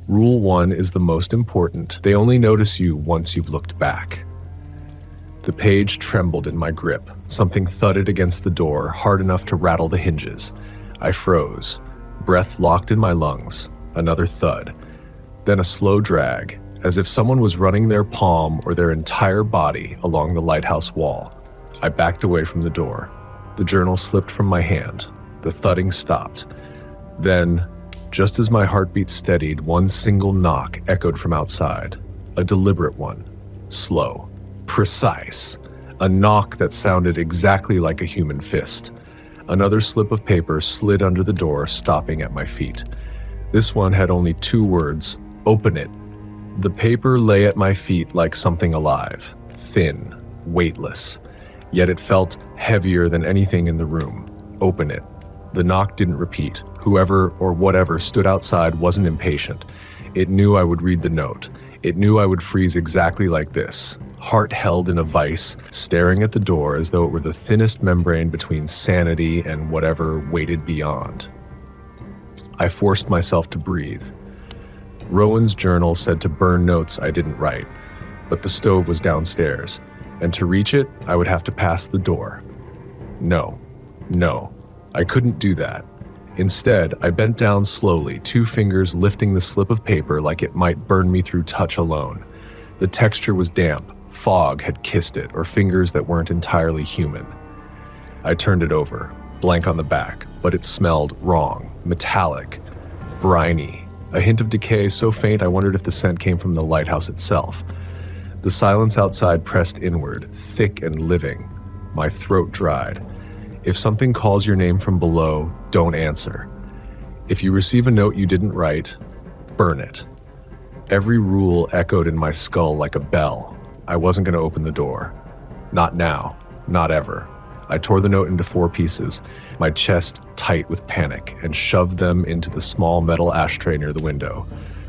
[SPEAKER 1] Rule 1 is the most important. They only notice you once you've looked back. The page trembled in my grip. Something thudded against the door, hard enough to rattle the hinges. I froze, breath locked in my lungs. Another thud. Then a slow drag, as if someone was running their palm or their entire body along the lighthouse wall. I backed away from the door. The journal slipped from my hand. The thudding stopped. Then, just as my heartbeat steadied, one single knock echoed from outside. A deliberate one. Slow. Precise. A knock that sounded exactly like a human fist. Another slip of paper slid under the door, stopping at my feet. This one had only 2 words. Open it. The paper lay at my feet like something alive. Thin. Weightless. Yet it felt heavier than anything in the room. Open it. The knock didn't repeat. Whoever or whatever stood outside wasn't impatient. It knew I would read the note. It knew I would freeze exactly like this, heart held in a vice, staring at the door as though it were the thinnest membrane between sanity and whatever waited beyond. I forced myself to breathe. Rowan's journal said to burn notes I didn't write, but the stove was downstairs, and to reach it, I would have to pass the door. No, I couldn't do that. Instead, I bent down slowly, 2 fingers lifting the slip of paper like it might burn me through touch alone. The texture was damp, fog had kissed it, or fingers that weren't entirely human. I turned it over, blank on the back, but it smelled wrong, metallic, briny, a hint of decay so faint I wondered if the scent came from the lighthouse itself. The silence outside pressed inward, thick and living. My throat dried. If something calls your name from below, don't answer. If you receive a note you didn't write, Burn it. Every rule echoed in my skull like a bell. I wasn't going to open the door. Not now. Not ever. I tore the note into 4 pieces, my chest tight with panic, and shoved them into the small metal ashtray near the window.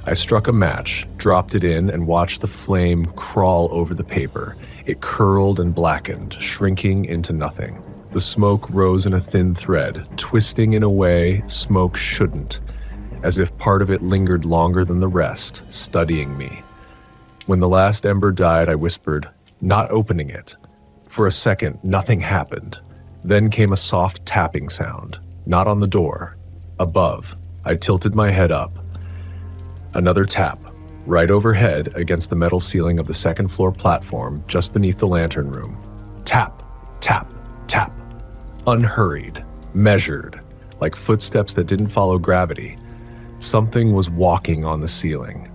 [SPEAKER 1] I struck a match, dropped it in, and watched the flame crawl over the paper. It curled and blackened, shrinking into nothing. The smoke rose in a thin thread, twisting in a way smoke shouldn't, as if part of it lingered longer than the rest, studying me. When the last ember died, I whispered, "Not opening it." For a second, nothing happened. Then came a soft tapping sound, not on the door, above. I tilted my head up. Another tap, right overhead against the metal ceiling of the second-floor platform just beneath the lantern room. Tap, tap, tap. Unhurried, measured, like footsteps that didn't follow gravity. Something was walking on the ceiling.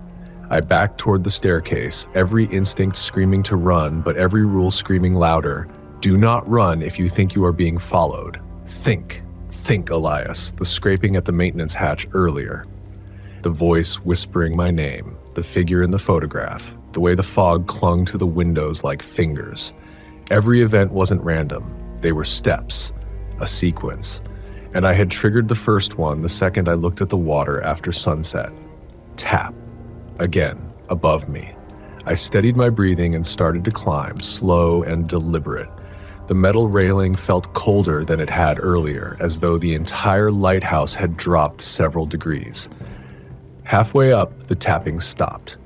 [SPEAKER 1] I backed toward the staircase, every instinct screaming to run, but every rule screaming louder. Do not run if you think you are being followed. Think, Elias, the scraping at the maintenance hatch earlier. The voice whispering my name, the figure in the photograph, the way the fog clung to the windows like fingers. Every event wasn't random. They were steps, a sequence. And I had triggered the first one the second I looked at the water after sunset. Tap. Again, above me. I steadied my breathing and started to climb, slow and deliberate. The metal railing felt colder than it had earlier, as though the entire lighthouse had dropped several degrees. Halfway up, the tapping stopped.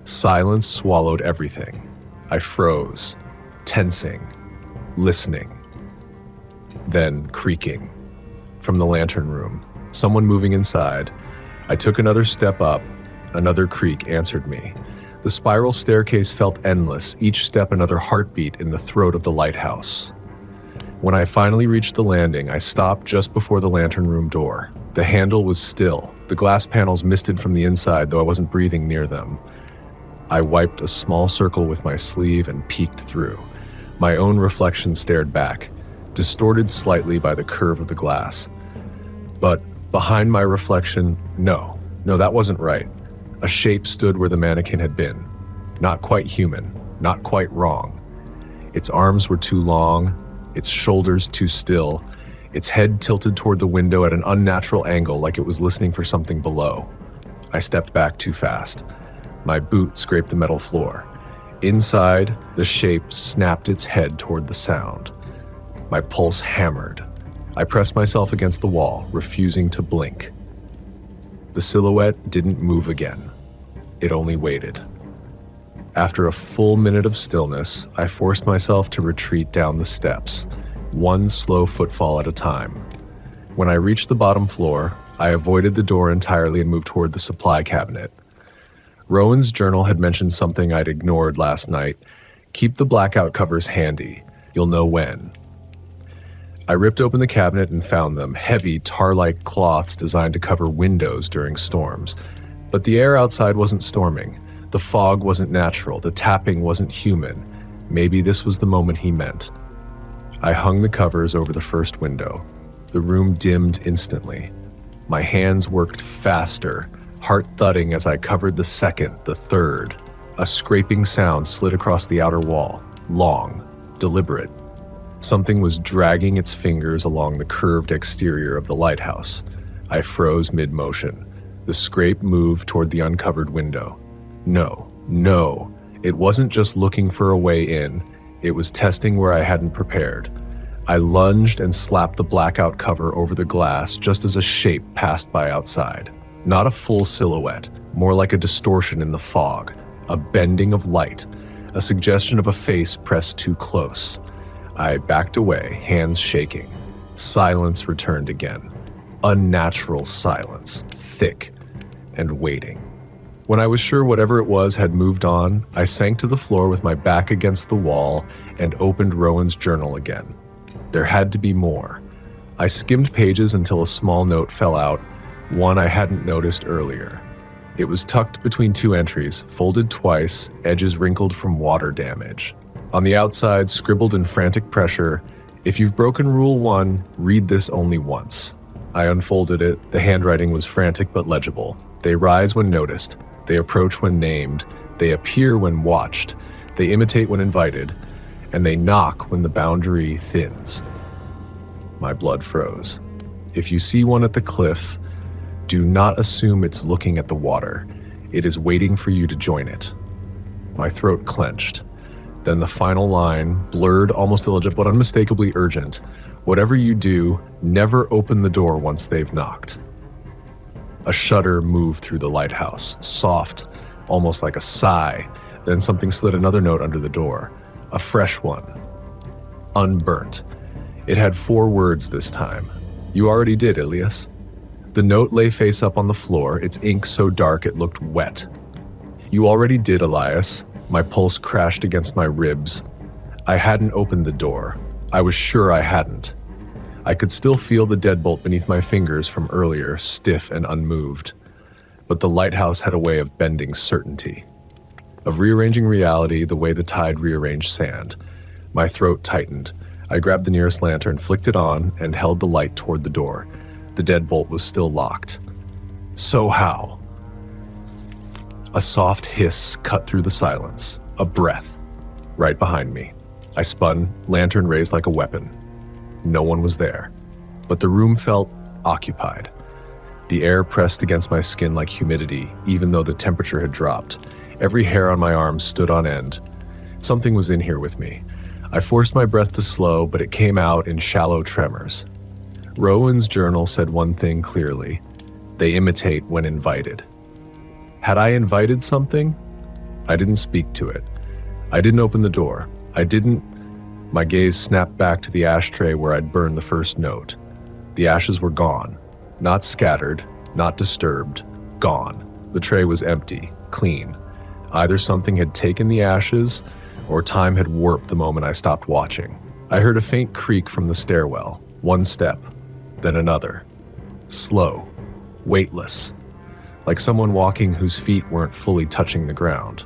[SPEAKER 1] Silence swallowed everything. I froze, tensing, listening. Then creaking. From the lantern room, someone moving inside. I took another step up. Another creak answered me. The spiral staircase felt endless, each step another heartbeat in the throat of the lighthouse. When I finally reached the landing, I stopped just before the lantern room door. The handle was still. The glass panels misted from the inside, though I wasn't breathing near them. I wiped a small circle with my sleeve and peeked through. My own reflection stared back, distorted slightly by the curve of the glass. But behind my reflection, no, that wasn't right. A shape stood where the mannequin had been. Not quite human, not quite wrong. Its arms were too long, its shoulders too still, its head tilted toward the window at an unnatural angle like it was listening for something below. I stepped back too fast. My boot scraped the metal floor. Inside, the shape snapped its head toward the sound. My pulse hammered. I pressed myself against the wall, refusing to blink. The silhouette didn't move again. It only waited. After a full minute of stillness, I forced myself to retreat down the steps, one slow footfall at a time. When I reached the bottom floor, I avoided the door entirely and moved toward the supply cabinet. Rowan's journal had mentioned something I'd ignored last night. Keep the blackout covers handy. You'll know when. I ripped open the cabinet and found them, heavy, tar-like cloths designed to cover windows during storms. But the air outside wasn't storming. The fog wasn't natural. The tapping wasn't human. Maybe this was the moment he meant. I hung the covers over the first window. The room dimmed instantly. My hands worked faster, heart thudding as I covered the second, the third. A scraping sound slid across the outer wall, long, deliberate. Something was dragging its fingers along the curved exterior of the lighthouse. I froze mid-motion. The scrape moved toward the uncovered window. No, it wasn't just looking for a way in. It was testing where I hadn't prepared. I lunged and slapped the blackout cover over the glass just as a shape passed by outside. Not a full silhouette, more like a distortion in the fog, a bending of light, a suggestion of a face pressed too close. I backed away, hands shaking. Silence returned again. Unnatural silence, thick and waiting. When I was sure whatever it was had moved on, I sank to the floor with my back against the wall and opened Rowan's journal again. There had to be more. I skimmed pages until a small note fell out, one I hadn't noticed earlier. It was tucked between 2 entries, folded twice, edges wrinkled from water damage. On the outside, scribbled in frantic pressure, "If you've broken Rule 1, read this only once." I unfolded it. The handwriting was frantic but legible. They rise when noticed, they approach when named, they appear when watched, they imitate when invited, and they knock when the boundary thins. My blood froze. If you see one at the cliff, do not assume it's looking at the water. It is waiting for you to join it. My throat clenched. Then the final line, blurred, almost illegible, but unmistakably urgent. Whatever you do, never open the door once they've knocked. A shudder moved through the lighthouse, soft, almost like a sigh. Then something slid another note under the door, a fresh one, unburnt. It had 4 words this time. You already did, Ilias. The note lay face up on the floor, its ink so dark it looked wet. You already did, Elias. My pulse crashed against my ribs. I hadn't opened the door. I was sure I hadn't. I could still feel the deadbolt beneath my fingers from earlier, stiff and unmoved. But the lighthouse had a way of bending certainty, of rearranging reality the way the tide rearranged sand. My throat tightened. I grabbed the nearest lantern, flicked it on, and held the light toward the door. The deadbolt was still locked. So how? A soft hiss cut through the silence, a breath, right behind me. I spun, lantern raised like a weapon. No one was there, but the room felt occupied. The air pressed against my skin like humidity, even though the temperature had dropped. Every hair on my arm stood on end. Something was in here with me. I forced my breath to slow, but it came out in shallow tremors. Rowan's journal said one thing clearly: they imitate when invited. Had I invited something? I didn't speak to it. I didn't open the door. My gaze snapped back to the ashtray where I'd burned the first note. The ashes were gone. Not scattered, not disturbed, gone. The tray was empty, clean. Either something had taken the ashes, or time had warped the moment I stopped watching. I heard a faint creak from the stairwell. One step, then another. Slow, weightless, like someone walking whose feet weren't fully touching the ground.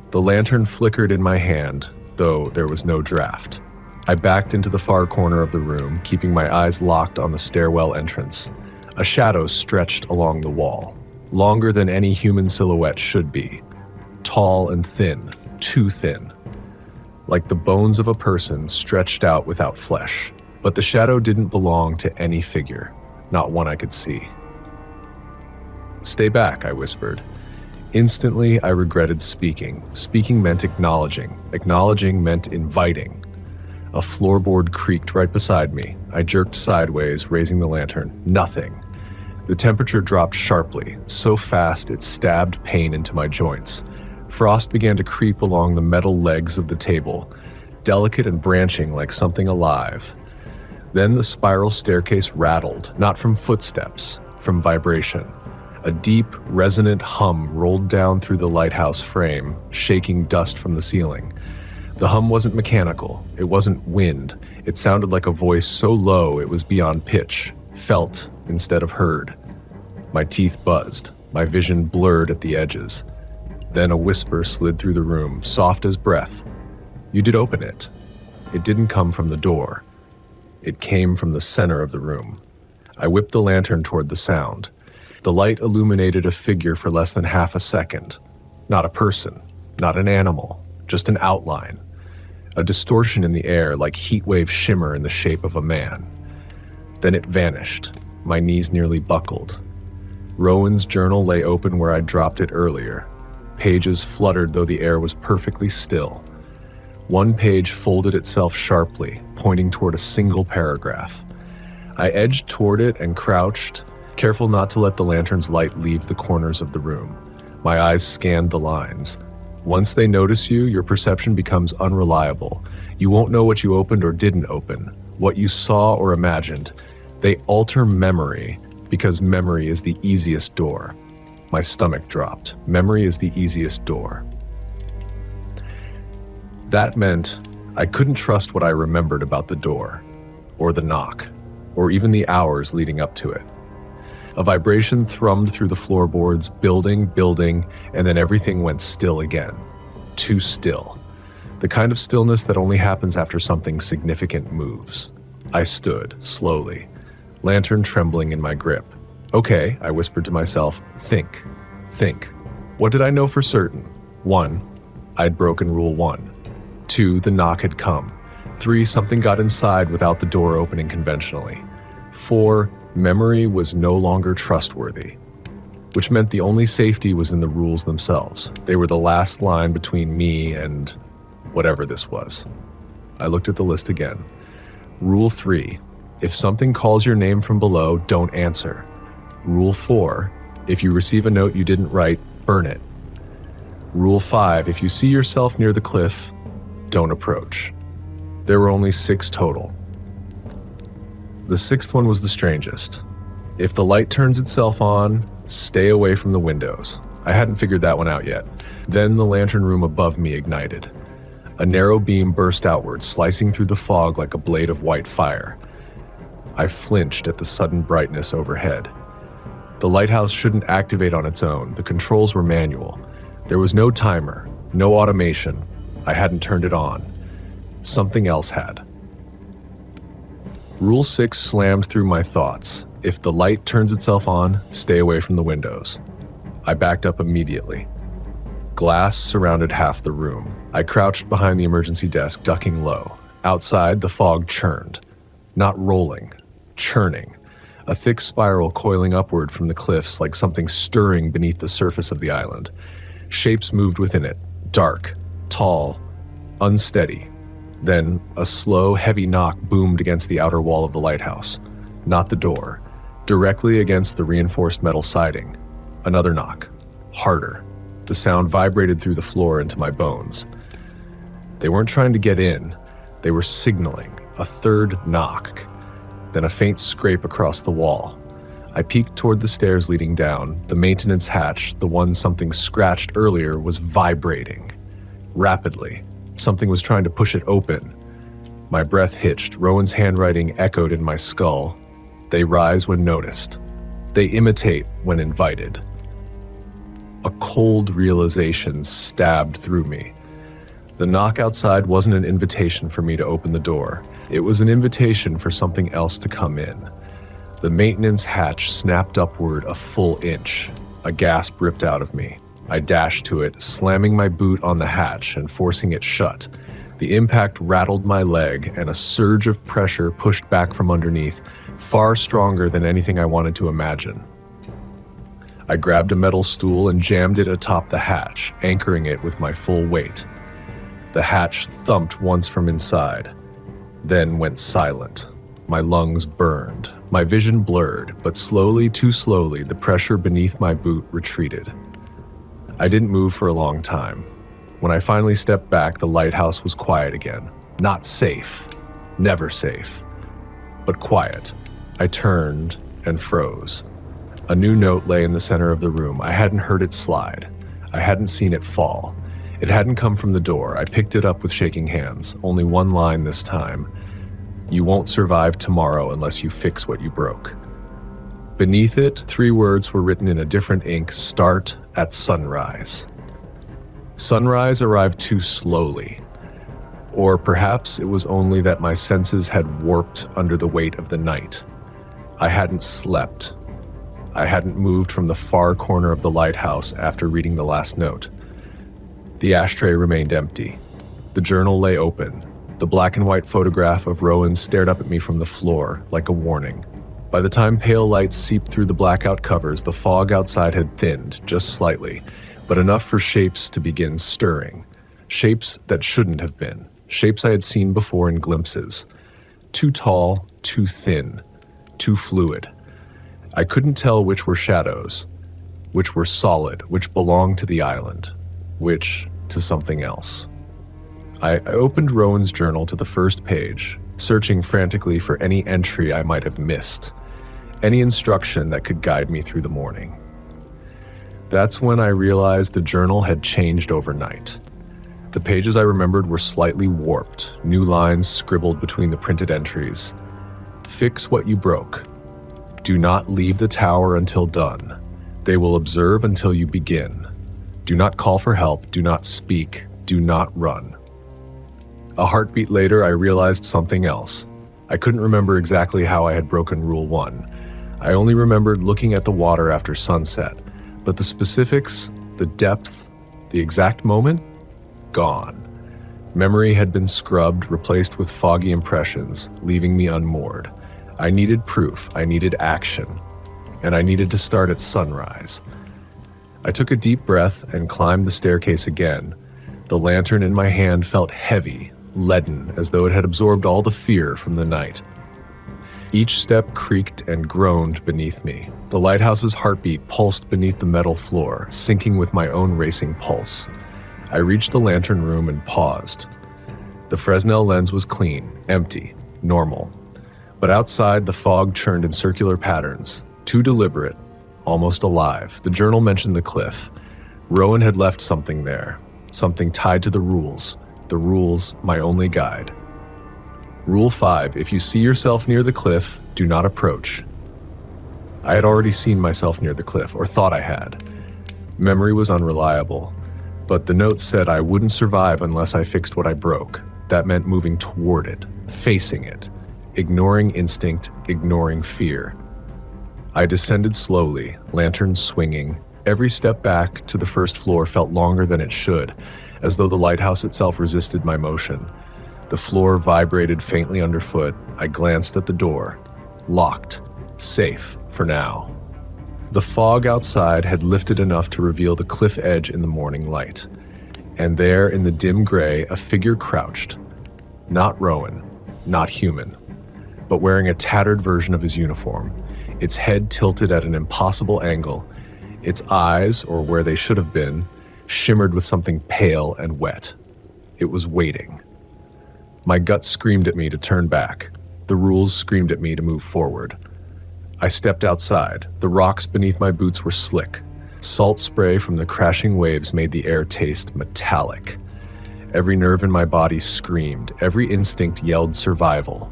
[SPEAKER 1] The lantern flickered in my hand, though there was no draft. I backed into the far corner of the room, keeping my eyes locked on the stairwell entrance. A shadow stretched along the wall, longer than any human silhouette should be. Tall and thin, too thin. Like the bones of a person stretched out without flesh. But the shadow didn't belong to any figure, not one I could see. "Stay back," I whispered. Instantly, I regretted speaking. Speaking meant acknowledging. Acknowledging meant inviting. A floorboard creaked right beside me. I jerked sideways, raising the lantern. Nothing. The temperature dropped sharply, so fast it stabbed pain into my joints. Frost began to creep along the metal legs of the table, delicate and branching like something alive. Then the spiral staircase rattled, not from footsteps, from vibration. A deep, resonant hum rolled down through the lighthouse frame, shaking dust from the ceiling. The hum wasn't mechanical. It wasn't wind. It sounded like a voice so low it was beyond pitch, felt instead of heard. My teeth buzzed, my vision blurred at the edges. Then a whisper slid through the room, soft as breath. "You did open it." It didn't come from the door. It came from the center of the room. I whipped the lantern toward the sound. The light illuminated a figure for less than half a second. Not a person, not an animal, just an outline. A distortion in the air like heatwave shimmer in the shape of a man. Then it vanished. My knees nearly buckled. Rowan's journal lay open where I'd dropped it earlier. Pages fluttered though the air was perfectly still. One page folded itself sharply, pointing toward a single paragraph. I edged toward it and crouched, careful not to let the lantern's light leave the corners of the room. My eyes scanned the lines. Once they notice you, your perception becomes unreliable. You won't know what you opened or didn't open, what you saw or imagined. They alter memory because memory is the easiest door. My stomach dropped. Memory is the easiest door. That meant I couldn't trust what I remembered about the door, or the knock, or even the hours leading up to it. A vibration thrummed through the floorboards, building, and then everything went still again. Too still. The kind of stillness that only happens after something significant moves. I stood, slowly, lantern trembling in my grip. Okay, I whispered to myself, think. What did I know for certain? 1, I'd broken Rule 1. 2, the knock had come. 3, something got inside without the door opening conventionally. 4, memory was no longer trustworthy, which meant the only safety was in the rules themselves. They were the last line between me and whatever this was. I looked at the list again. Rule 3, if something calls your name from below, don't answer. Rule 4, if you receive a note you didn't write, burn it. Rule 5, if you see yourself near the cliff, don't approach. There were only 6 total. The 6th one was the strangest. If the light turns itself on, stay away from the windows. I hadn't figured that one out yet. Then the lantern room above me ignited. A narrow beam burst outward, slicing through the fog like a blade of white fire. I flinched at the sudden brightness overhead. The lighthouse shouldn't activate on its own. The controls were manual. There was no timer, no automation. I hadn't turned it on. Something else had. Rule 6 slammed through my thoughts. If the light turns itself on, stay away from the windows. I backed up immediately. Glass surrounded half the room. I crouched behind the emergency desk, ducking low. Outside, the fog churned. Not rolling, churning. A thick spiral coiling upward from the cliffs like something stirring beneath the surface of the island. Shapes moved within it, dark, tall, unsteady. Then a slow, heavy knock boomed against the outer wall of the lighthouse. Not the door, directly against the reinforced metal siding. Another knock, harder. The sound vibrated through the floor into my bones. They weren't trying to get in. They were signaling. A third knock. Then a faint scrape across the wall. I peeked toward the stairs leading down. The maintenance hatch, the one something scratched earlier, was vibrating. Rapidly. Something was trying to push it open. My breath hitched. Rowan's handwriting echoed in my skull. They rise when noticed. They imitate when invited. A cold realization stabbed through me. The knock outside wasn't an invitation for me to open the door. It was an invitation for something else to come in. The maintenance hatch snapped upward a full inch. A gasp ripped out of me. I dashed to it, slamming my boot on the hatch and forcing it shut. The impact rattled my leg, and a surge of pressure pushed back from underneath, far stronger than anything I wanted to imagine. I grabbed a metal stool and jammed it atop the hatch, anchoring it with my full weight. The hatch thumped once from inside, then went silent. My lungs burned, my vision blurred, but slowly, too slowly, the pressure beneath my boot retreated. I didn't move for a long time. When I finally stepped back, the lighthouse was quiet again. Not safe, never safe, but quiet. I turned and froze. A new note lay in the center of the room. I hadn't heard it slide. I hadn't seen it fall. It hadn't come from the door. I picked it up with shaking hands. Only one line this time. You won't survive tomorrow unless you fix what you broke. Beneath it, 3 words were written in a different ink. Start at sunrise. Sunrise arrived too slowly. Or perhaps it was only that my senses had warped under the weight of the night. I hadn't slept. I hadn't moved from the far corner of the lighthouse after reading the last note. The ashtray remained empty. The journal lay open. The black and white photograph of Rowan stared up at me from the floor, like a warning. By the time pale lights seeped through the blackout covers, the fog outside had thinned, just slightly, but enough for shapes to begin stirring. Shapes that shouldn't have been. Shapes I had seen before in glimpses. Too tall, too thin, too fluid. I couldn't tell which were shadows, which were solid, which belonged to the island, which to something else. I opened Rowan's journal to the first page, searching frantically for any entry I might have missed, any instruction that could guide me through the morning. That's when I realized the journal had changed overnight. The pages I remembered were slightly warped, new lines scribbled between the printed entries. Fix what you broke. Do not leave the tower until done. They will observe until you begin. Do not call for help. Do not speak. Do not run. A heartbeat later, I realized something else. I couldn't remember exactly how I had broken Rule 1. I only remembered looking at the water after sunset, but the specifics, the depth, the exact moment, gone. Memory had been scrubbed, replaced with foggy impressions, leaving me unmoored. I needed proof, I needed action, and I needed to start at sunrise. I took a deep breath and climbed the staircase again. The lantern in my hand felt heavy, leaden, as though it had absorbed all the fear from the night. Each step creaked and groaned beneath me. The lighthouse's heartbeat pulsed beneath the metal floor, syncing with my own racing pulse. I reached the lantern room and paused. The Fresnel lens was clean, empty, normal. But outside, the fog churned in circular patterns, too deliberate, almost alive. The journal mentioned the cliff. Rowan had left something there, something tied to the rules, my only guide. Rule 5, if you see yourself near the cliff, do not approach. I had already seen myself near the cliff, or thought I had. Memory was unreliable, but the note said I wouldn't survive unless I fixed what I broke. That meant moving toward it, facing it, ignoring instinct, ignoring fear. I descended slowly, lantern swinging. Every step back to the first floor felt longer than it should, as though the lighthouse itself resisted my motion. The floor vibrated faintly underfoot. I glanced at the door. Locked. Safe, for now. The fog outside had lifted enough to reveal the cliff edge in the morning light. And there, in the dim gray, a figure crouched. Not Rowan, not human, but wearing a tattered version of his uniform, its head tilted at an impossible angle. Its eyes, or where they should have been, shimmered with something pale and wet. It was waiting. My gut screamed at me to turn back. The rules screamed at me to move forward. I stepped outside. The rocks beneath my boots were slick. Salt spray from the crashing waves made the air taste metallic. Every nerve in my body screamed. Every instinct yelled survival.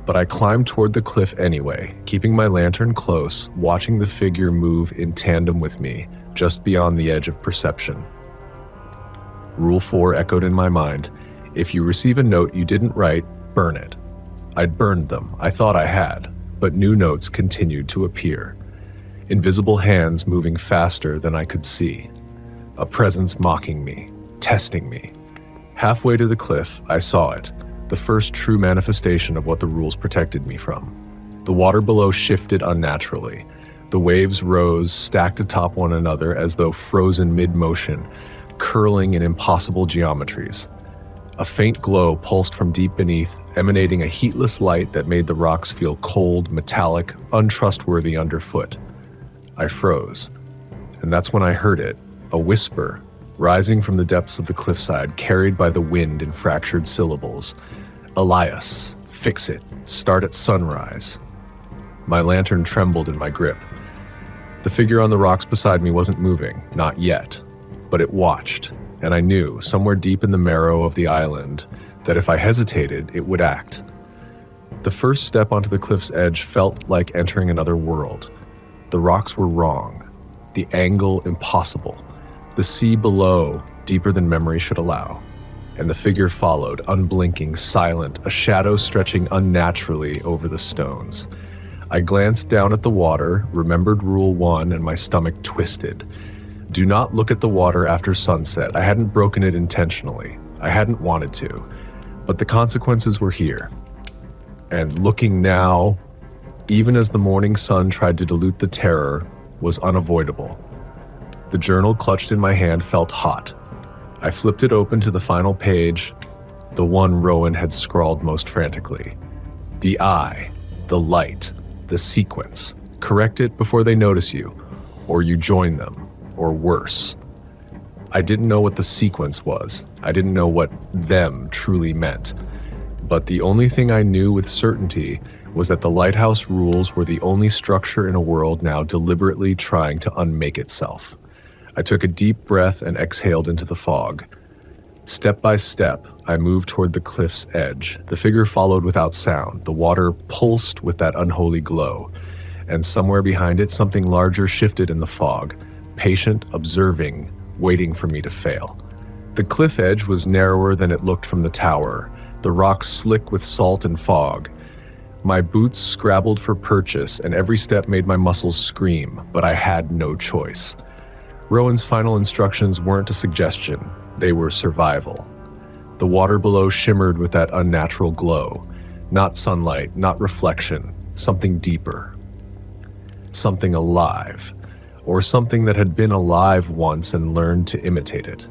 [SPEAKER 1] But I climbed toward the cliff anyway, keeping my lantern close, watching the figure move in tandem with me, just beyond the edge of perception. Rule 4 echoed in my mind. If you receive a note you didn't write, burn it. I'd burned them. I thought I had, but new notes continued to appear. Invisible hands moving faster than I could see. A presence mocking me, testing me. Halfway to the cliff, I saw it. The first true manifestation of what the rules protected me from. The water below shifted unnaturally. The waves rose, stacked atop one another as though frozen mid-motion, curling in impossible geometries. A faint glow pulsed from deep beneath, emanating a heatless light that made the rocks feel cold, metallic, untrustworthy underfoot. I froze, and that's when I heard it, a whisper, rising from the depths of the cliffside, carried by the wind in fractured syllables. Elias, fix it, start at sunrise. My lantern trembled in my grip. The figure on the rocks beside me wasn't moving, not yet, but it watched, and I knew, somewhere deep in the marrow of the island, that if I hesitated, it would act. The first step onto the cliff's edge felt like entering another world. The rocks were wrong, the angle impossible, the sea below deeper than memory should allow. And the figure followed, unblinking, silent, a shadow stretching unnaturally over the stones. I glanced down at the water, remembered Rule 1, and my stomach twisted. Do not look at the water after sunset. I hadn't broken it intentionally. I hadn't wanted to. But the consequences were here. And looking now, even as the morning sun tried to dilute the terror, was unavoidable. The journal clutched in my hand felt hot. I flipped it open to the final page, the one Rowan had scrawled most frantically. The eye, the light, the sequence. Correct it before they notice you, or you join them, or worse. I didn't know what the sequence was. I didn't know what them truly meant. But the only thing I knew with certainty was that the lighthouse rules were the only structure in a world now deliberately trying to unmake itself. I took a deep breath and exhaled into the fog. Step by step, I moved toward the cliff's edge. The figure followed without sound. The water pulsed with that unholy glow. And somewhere behind it, something larger shifted in the fog, patient, observing, waiting for me to fail. The cliff edge was narrower than it looked from the tower, the rocks slick with salt and fog. My boots scrabbled for purchase, and every step made my muscles scream, but I had no choice. Rowan's final instructions weren't a suggestion, they were survival. The water below shimmered with that unnatural glow. Not sunlight, not reflection, something deeper. Something alive, or something that had been alive once and learned to imitate it.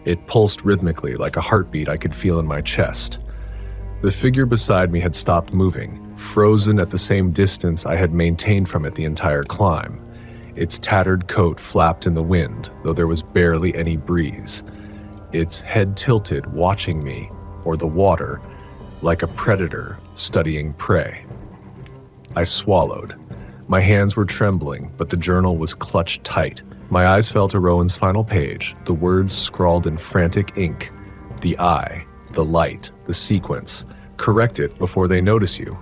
[SPEAKER 1] It pulsed rhythmically like a heartbeat I could feel in my chest. The figure beside me had stopped moving, frozen at the same distance I had maintained from it the entire climb. Its tattered coat flapped in the wind, though there was barely any breeze. Its head tilted, watching me, or the water, like a predator studying prey. I swallowed. My hands were trembling, but the journal was clutched tight. My eyes fell to Rowan's final page, the words scrawled in frantic ink. The eye, the light, the sequence. Correct it before they notice you,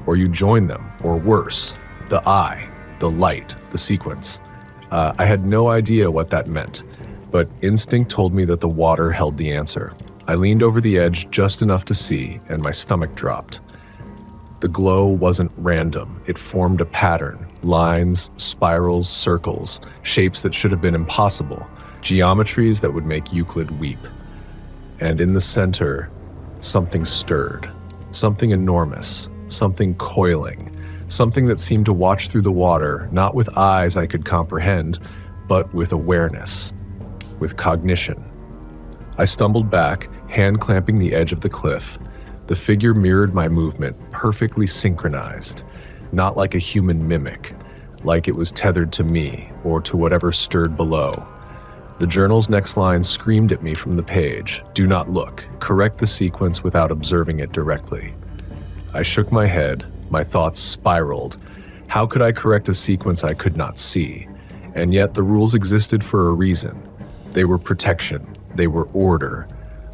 [SPEAKER 1] or you join them, or worse. The eye, the light, the sequence. I had no idea what that meant, but instinct told me that the water held the answer. I leaned over the edge just enough to see, and my stomach dropped. The glow wasn't random. It formed a pattern. Lines, spirals, circles, shapes that should have been impossible, geometries that would make Euclid weep. And in the center, something stirred. Something enormous, something coiling, something that seemed to watch through the water, not with eyes I could comprehend, but with awareness, with cognition. I stumbled back, hand clamping the edge of the cliff. The figure mirrored my movement, perfectly synchronized, not like a human mimic, like it was tethered to me or to whatever stirred below. The journal's next line screamed at me from the page, "Do not look. Correct the sequence without observing it directly." I shook my head, my thoughts spiraled. How could I correct a sequence I could not see? And yet the rules existed for a reason. They were protection. They were order.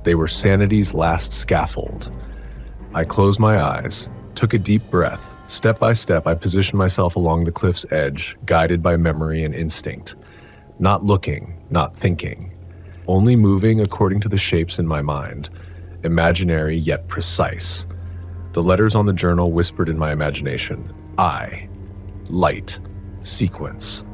[SPEAKER 1] They were sanity's last scaffold. I closed my eyes, took a deep breath. Step by step, I positioned myself along the cliff's edge, guided by memory and instinct. Not looking, not thinking, only moving according to the shapes in my mind, imaginary yet precise. The letters on the journal whispered in my imagination. I, light, sequence.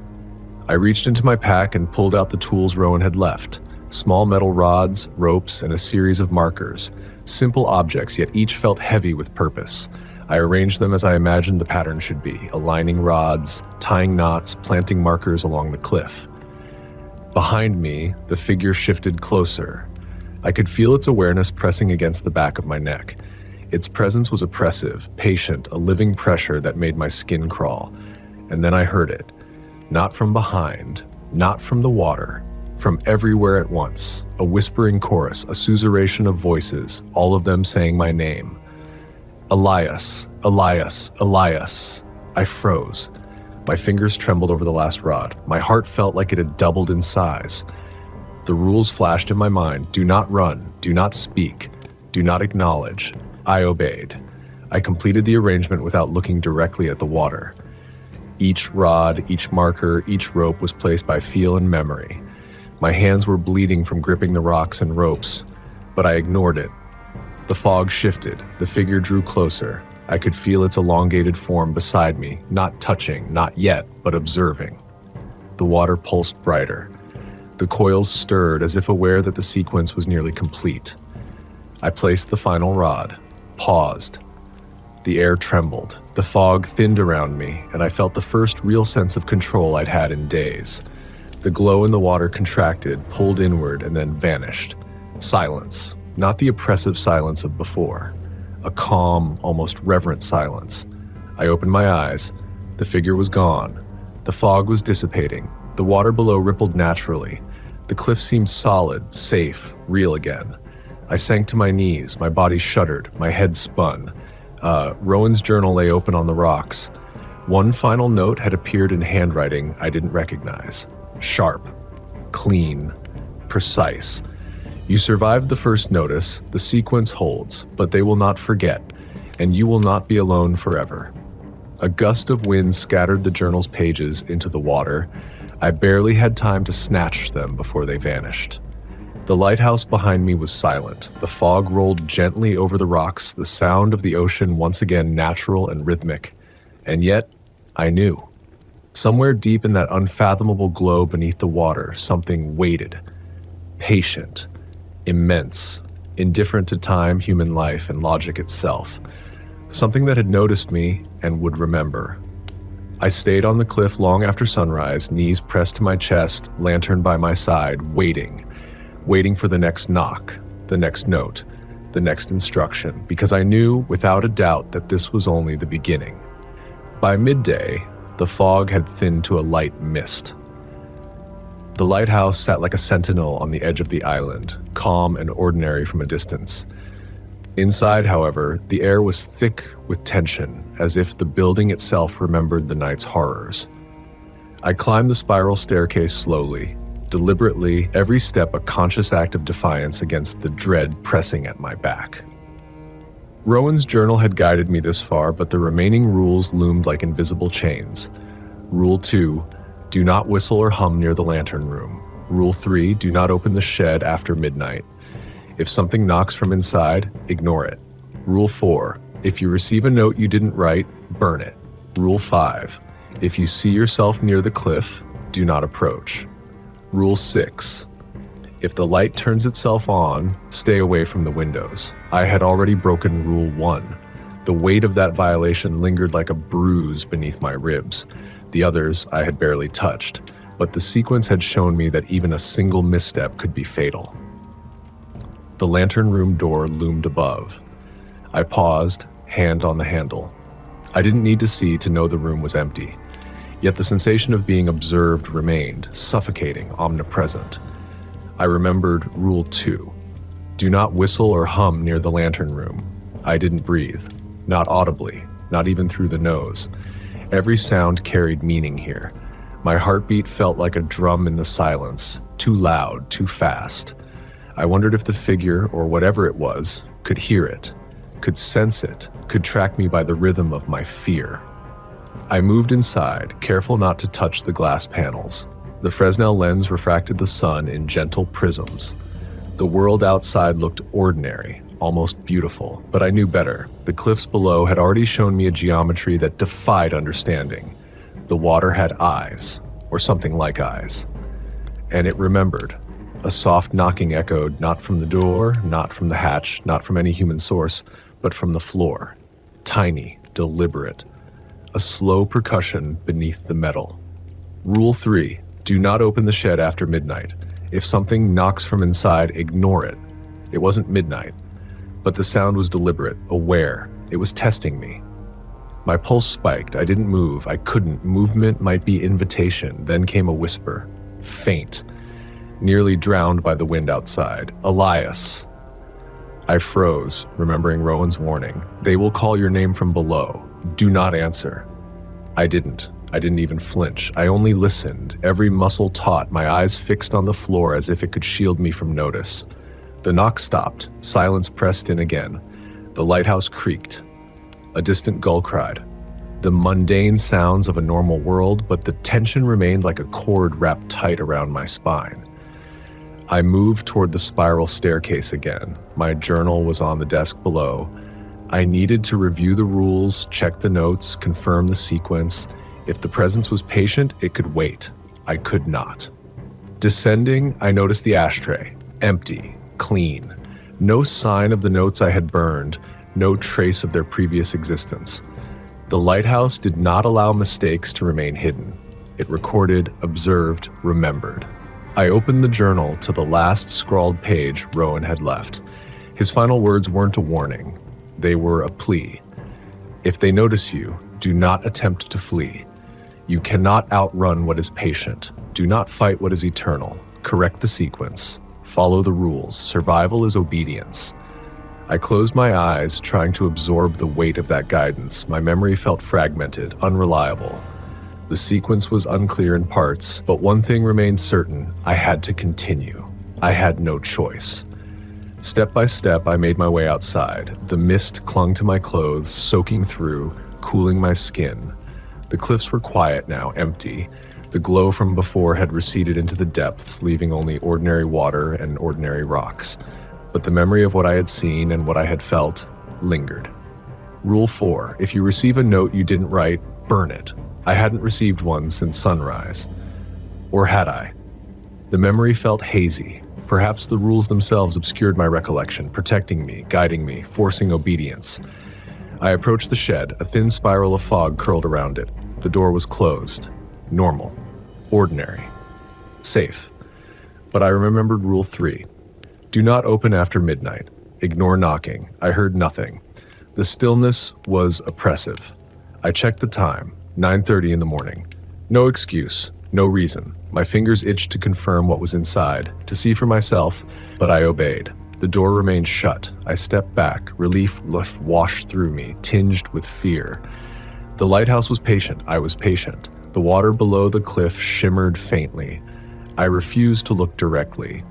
[SPEAKER 1] I reached into my pack and pulled out the tools Rowan had left. Small metal rods, ropes, and a series of markers. Simple objects, yet each felt heavy with purpose. I arranged them as I imagined the pattern should be, aligning rods, tying knots, planting markers along the cliff. Behind me, the figure shifted closer. I could feel its awareness pressing against the back of my neck. Its presence was oppressive, patient, a living pressure that made my skin crawl. And then I heard it. Not from behind, not from the water, from everywhere at once. A whispering chorus, a susurration of voices, all of them saying my name. Elias, Elias, Elias. I froze. My fingers trembled over the last rod. My heart felt like it had doubled in size. The rules flashed in my mind. Do not run. Do not speak. Do not acknowledge. I obeyed. I completed the arrangement without looking directly at the water. Each rod, each marker, each rope was placed by feel and memory. My hands were bleeding from gripping the rocks and ropes, but I ignored it. The fog shifted. The figure drew closer. I could feel its elongated form beside me, not touching, not yet, but observing. The water pulsed brighter. The coils stirred as if aware that the sequence was nearly complete. I placed the final rod, paused. The air trembled. The fog thinned around me, and I felt the first real sense of control I'd had in days. The glow in the water contracted, pulled inward, and then vanished. Silence, not the oppressive silence of before. A calm, almost reverent silence. I opened my eyes. The figure was gone. The fog was dissipating. The water below rippled naturally. The cliff seemed solid, safe, real again. I sank to my knees. My body shuddered. My head spun. Rowan's journal lay open on the rocks. One final note had appeared in handwriting I didn't recognize. Sharp, clean, precise. You survived the first notice, the sequence holds, but they will not forget, and you will not be alone forever. A gust of wind scattered the journal's pages into the water. I barely had time to snatch them before they vanished. The lighthouse behind me was silent. The fog rolled gently over the rocks, the sound of the ocean once again natural and rhythmic. And yet, I knew. Somewhere deep in that unfathomable glow beneath the water, something waited. Patient. Immense. Indifferent to time, human life, and logic itself. Something that had noticed me and would remember. I stayed on the cliff long after sunrise, knees pressed to my chest, lantern by my side, waiting for the next knock, the next note, the next instruction, because I knew without a doubt that this was only the beginning. By midday, the fog had thinned to a light mist. The lighthouse sat like a sentinel on the edge of the island, calm and ordinary from a distance. Inside, however, the air was thick with tension, as if the building itself remembered the night's horrors. I climbed the spiral staircase slowly, deliberately, every step a conscious act of defiance against the dread pressing at my back. Rowan's journal had guided me this far, but the remaining rules loomed like invisible chains. Rule 2, do not whistle or hum near the lantern room. Rule 3, do not open the shed after midnight. If something knocks from inside, ignore it. Rule 4, if you receive a note you didn't write, burn it. Rule 5, if you see yourself near the cliff, do not approach. Rule 6, if the light turns itself on, stay away from the windows. I had already broken Rule 1. The weight of that violation lingered like a bruise beneath my ribs. The others I had barely touched, but the sequence had shown me that even a single misstep could be fatal. The lantern room door loomed above. I paused, hand on the handle. I didn't need to see to know the room was empty. Yet the sensation of being observed remained, suffocating, omnipresent. I remembered Rule 2. Do not whistle or hum near the lantern room. I didn't breathe, not audibly, not even through the nose. Every sound carried meaning here. My heartbeat felt like a drum in the silence, too loud, too fast. I wondered if the figure, or whatever it was, could hear it, could sense it, could track me by the rhythm of my fear. I moved inside, careful not to touch the glass panels. The Fresnel lens refracted the sun in gentle prisms. The world outside looked ordinary, almost beautiful, but I knew better. The cliffs below had already shown me a geometry that defied understanding. The water had eyes, or something like eyes. And it remembered. A soft knocking echoed not from the door, not from the hatch, not from any human source, but from the floor. Tiny, deliberate. A slow percussion beneath the metal. Rule 3. Do not open the shed after midnight. If something knocks from inside, ignore it. It wasn't midnight, but the sound was deliberate, aware. It was testing me. My pulse spiked. I didn't move. I couldn't. Movement might be invitation. Then came a whisper. Faint. Nearly drowned by the wind outside. Elias. I froze, remembering Rowan's warning. They will call your name from below. Do not answer. I didn't even flinch. I only listened, every muscle taut, my eyes fixed on the floor as if it could shield me from notice. The knock stopped. Silence pressed in again. The lighthouse creaked. A distant gull cried. The mundane sounds of a normal world, but the tension remained like a cord wrapped tight around my spine. I moved toward the spiral staircase again. My journal was on the desk below. I needed to review the rules, check the notes, confirm the sequence. If the presence was patient, it could wait. I could not. Descending, I noticed the ashtray. Empty, clean. No sign of the notes I had burned, no trace of their previous existence. The lighthouse did not allow mistakes to remain hidden. It recorded, observed, remembered. I opened the journal to the last scrawled page Rowan had left. His final words weren't a warning. They were a plea. If they notice you, do not attempt to flee. You cannot outrun what is patient. Do not fight what is eternal. Correct the sequence. Follow the rules. Survival is obedience. I closed my eyes, trying to absorb the weight of that guidance. My memory felt fragmented, unreliable. The sequence was unclear in parts, but one thing remained certain. I had to continue. I had no choice. Step by step, I made my way outside. The mist clung to my clothes, soaking through, cooling my skin. The cliffs were quiet now, empty. The glow from before had receded into the depths, leaving only ordinary water and ordinary rocks. But the memory of what I had seen and what I had felt lingered. Rule 4. If you receive a note you didn't write, burn it. I hadn't received one since sunrise. Or had I? The memory felt hazy. Perhaps the rules themselves obscured my recollection, protecting me, guiding me, forcing obedience. I approached the shed. A thin spiral of fog curled around it. The door was closed. Normal. Ordinary. Safe. But I remembered Rule 3. Do not open after midnight. Ignore knocking. I heard nothing. The stillness was oppressive. I checked the time. 9:30 in the morning. No excuse. No reason. My fingers itched to confirm what was inside, to see for myself, but I obeyed. The door remained shut. I stepped back. Relief washed through me, tinged with fear. The lighthouse was patient. I was patient. The water below the cliff shimmered faintly. I refused to look directly.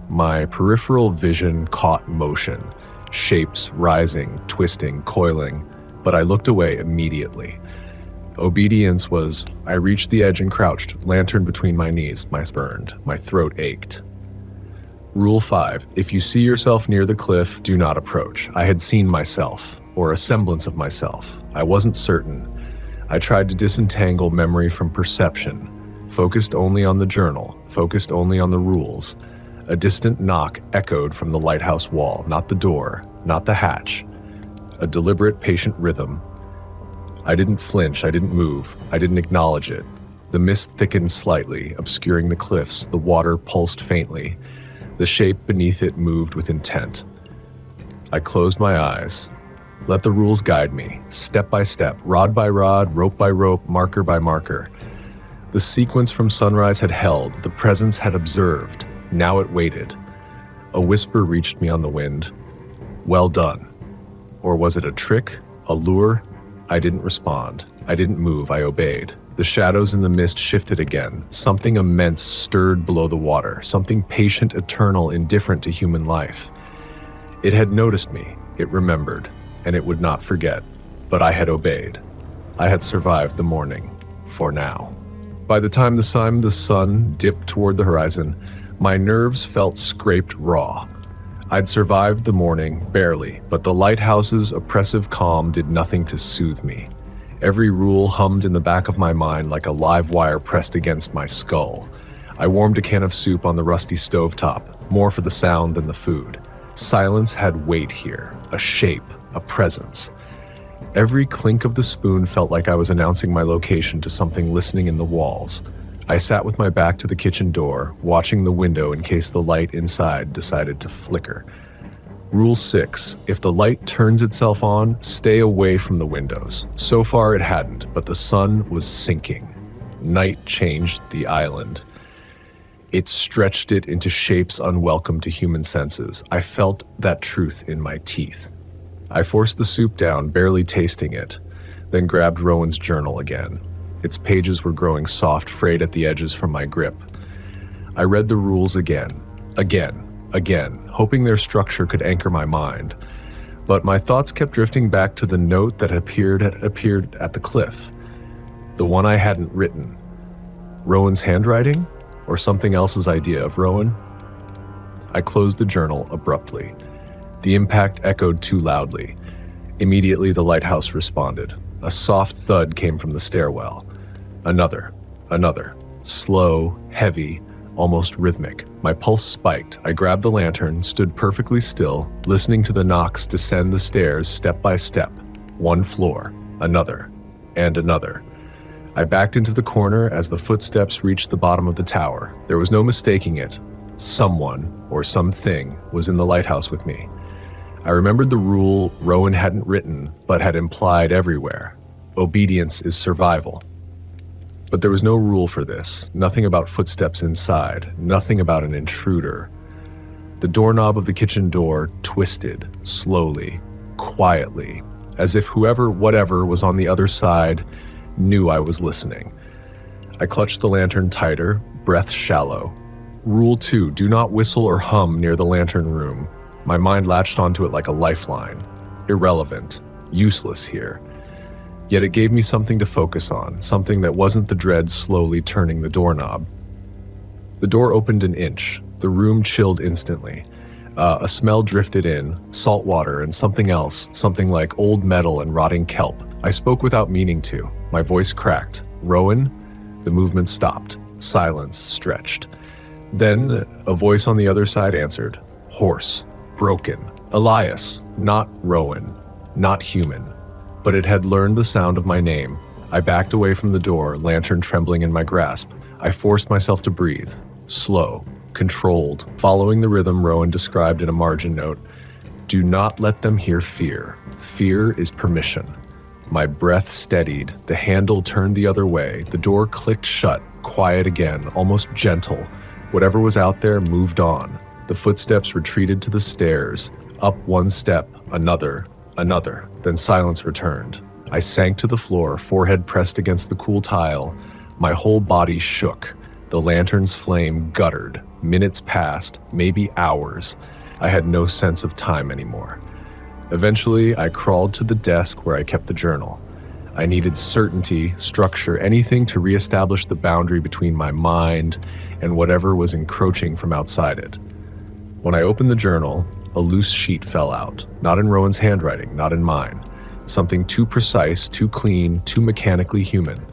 [SPEAKER 1] My peripheral vision caught motion, shapes rising, twisting, coiling, but I looked away immediately. Obedience was, I reached the edge and crouched, lantern between my knees. My burned. My throat ached. Rule 5. If you see yourself near the cliff, do not approach. I had seen myself, or a semblance of myself. I wasn't certain. I tried to disentangle memory from perception, focused only on the journal, focused only on the rules. A distant knock echoed from the lighthouse wall, not the door, not the hatch. A deliberate, patient rhythm. I didn't flinch, I didn't move, I didn't acknowledge it. The mist thickened slightly, obscuring the cliffs. The water pulsed faintly. The shape beneath it moved with intent. I closed my eyes. Let the rules guide me, step by step, rod by rod, rope by rope, marker by marker. The sequence from sunrise had held, the presence had observed. Now it waited. A whisper reached me on the wind. Well done. Or was it a trick, a lure? I didn't respond. I didn't move. I obeyed. The shadows in the mist shifted again. Something immense stirred below the water. Something patient, eternal, indifferent to human life. It had noticed me. It remembered. And it would not forget. But I had obeyed. I had survived the morning. For now. By the time the sun dipped toward the horizon, my nerves felt scraped raw. I'd survived the morning, barely, but the lighthouse's oppressive calm did nothing to soothe me. Every rule hummed in the back of my mind like a live wire pressed against my skull. I warmed a can of soup on the rusty stovetop, more for the sound than the food. Silence had weight here, a shape, a presence. Every clink of the spoon felt like I was announcing my location to something listening in the walls. I sat with my back to the kitchen door, watching the window in case the light inside decided to flicker. Rule 6. If the light turns itself on, stay away from the windows. So far it hadn't, but the sun was sinking. Night changed the island. It stretched it into shapes unwelcome to human senses. I felt that truth in my teeth. I forced the soup down, barely tasting it, then grabbed Rowan's journal again. Its pages were growing soft, frayed at the edges from my grip. I read the rules again, hoping their structure could anchor my mind. But my thoughts kept drifting back to the note that appeared at the cliff. The one I hadn't written. Rowan's handwriting? Or something else's idea of Rowan? I closed the journal abruptly. The impact echoed too loudly. Immediately, the lighthouse responded. A soft thud came from the stairwell. Another. Slow, heavy, almost rhythmic. My pulse spiked. I grabbed the lantern, stood perfectly still, listening to the knocks descend the stairs step by step. One floor, another, and another. I backed into the corner as the footsteps reached the bottom of the tower. There was no mistaking it. Someone, or something, was in the lighthouse with me. I remembered the rule Rowan hadn't written, but had implied everywhere. Obedience is survival. But there was no rule for this, nothing about footsteps inside, nothing about an intruder. The doorknob of the kitchen door twisted, slowly, quietly, as if whatever was on the other side knew I was listening. I clutched the lantern tighter, breath shallow. Rule 2, do not whistle or hum near the lantern room. My mind latched onto it like a lifeline. Irrelevant, useless here. Yet it gave me something to focus on, something that wasn't the dread slowly turning the doorknob. The door opened an inch. The room chilled instantly. A smell drifted in, salt water and something else, something like old metal and rotting kelp. I spoke without meaning to. My voice cracked. "Rowan?" The movement stopped. Silence stretched. Then a voice on the other side answered. Hoarse. Broken. Elias. Not Rowan. Not human. But it had learned the sound of my name. I backed away from the door, lantern trembling in my grasp. I forced myself to breathe. Slow. Controlled, following the rhythm Rowan described in a margin note. Do not let them hear fear. Fear is permission. My breath steadied, the handle turned the other way, the door clicked shut, quiet again, almost gentle. Whatever was out there moved on. The footsteps retreated to the stairs, up one step, another, then silence returned. I sank to the floor, forehead pressed against the cool tile. My whole body shook. The lantern's flame guttered. Minutes passed, maybe hours. I had no sense of time anymore. Eventually, I crawled to the desk where I kept the journal. I needed certainty, structure, anything to reestablish the boundary between my mind and whatever was encroaching from outside it. When I opened the journal, a loose sheet fell out. Not in Rowan's handwriting, not in mine. Something too precise, too clean, too mechanically human.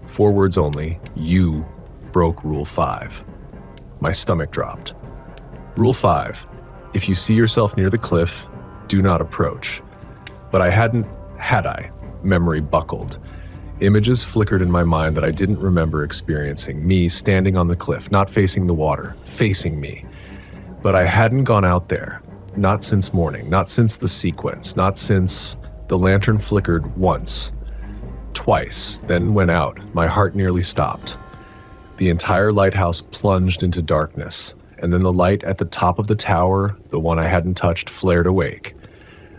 [SPEAKER 1] 4 words only: you broke Rule 5. My stomach dropped. Rule 5. If you see yourself near the cliff, do not approach. But I hadn't, had I? Memory buckled. Images flickered in my mind that I didn't remember experiencing. Me standing on the cliff, not facing the water, facing me. But I hadn't gone out there. Not since morning, not since the sequence, not since the lantern flickered once. Twice, then went out. My heart nearly stopped. The entire lighthouse plunged into darkness, and then the light at the top of the tower, the one I hadn't touched, flared awake.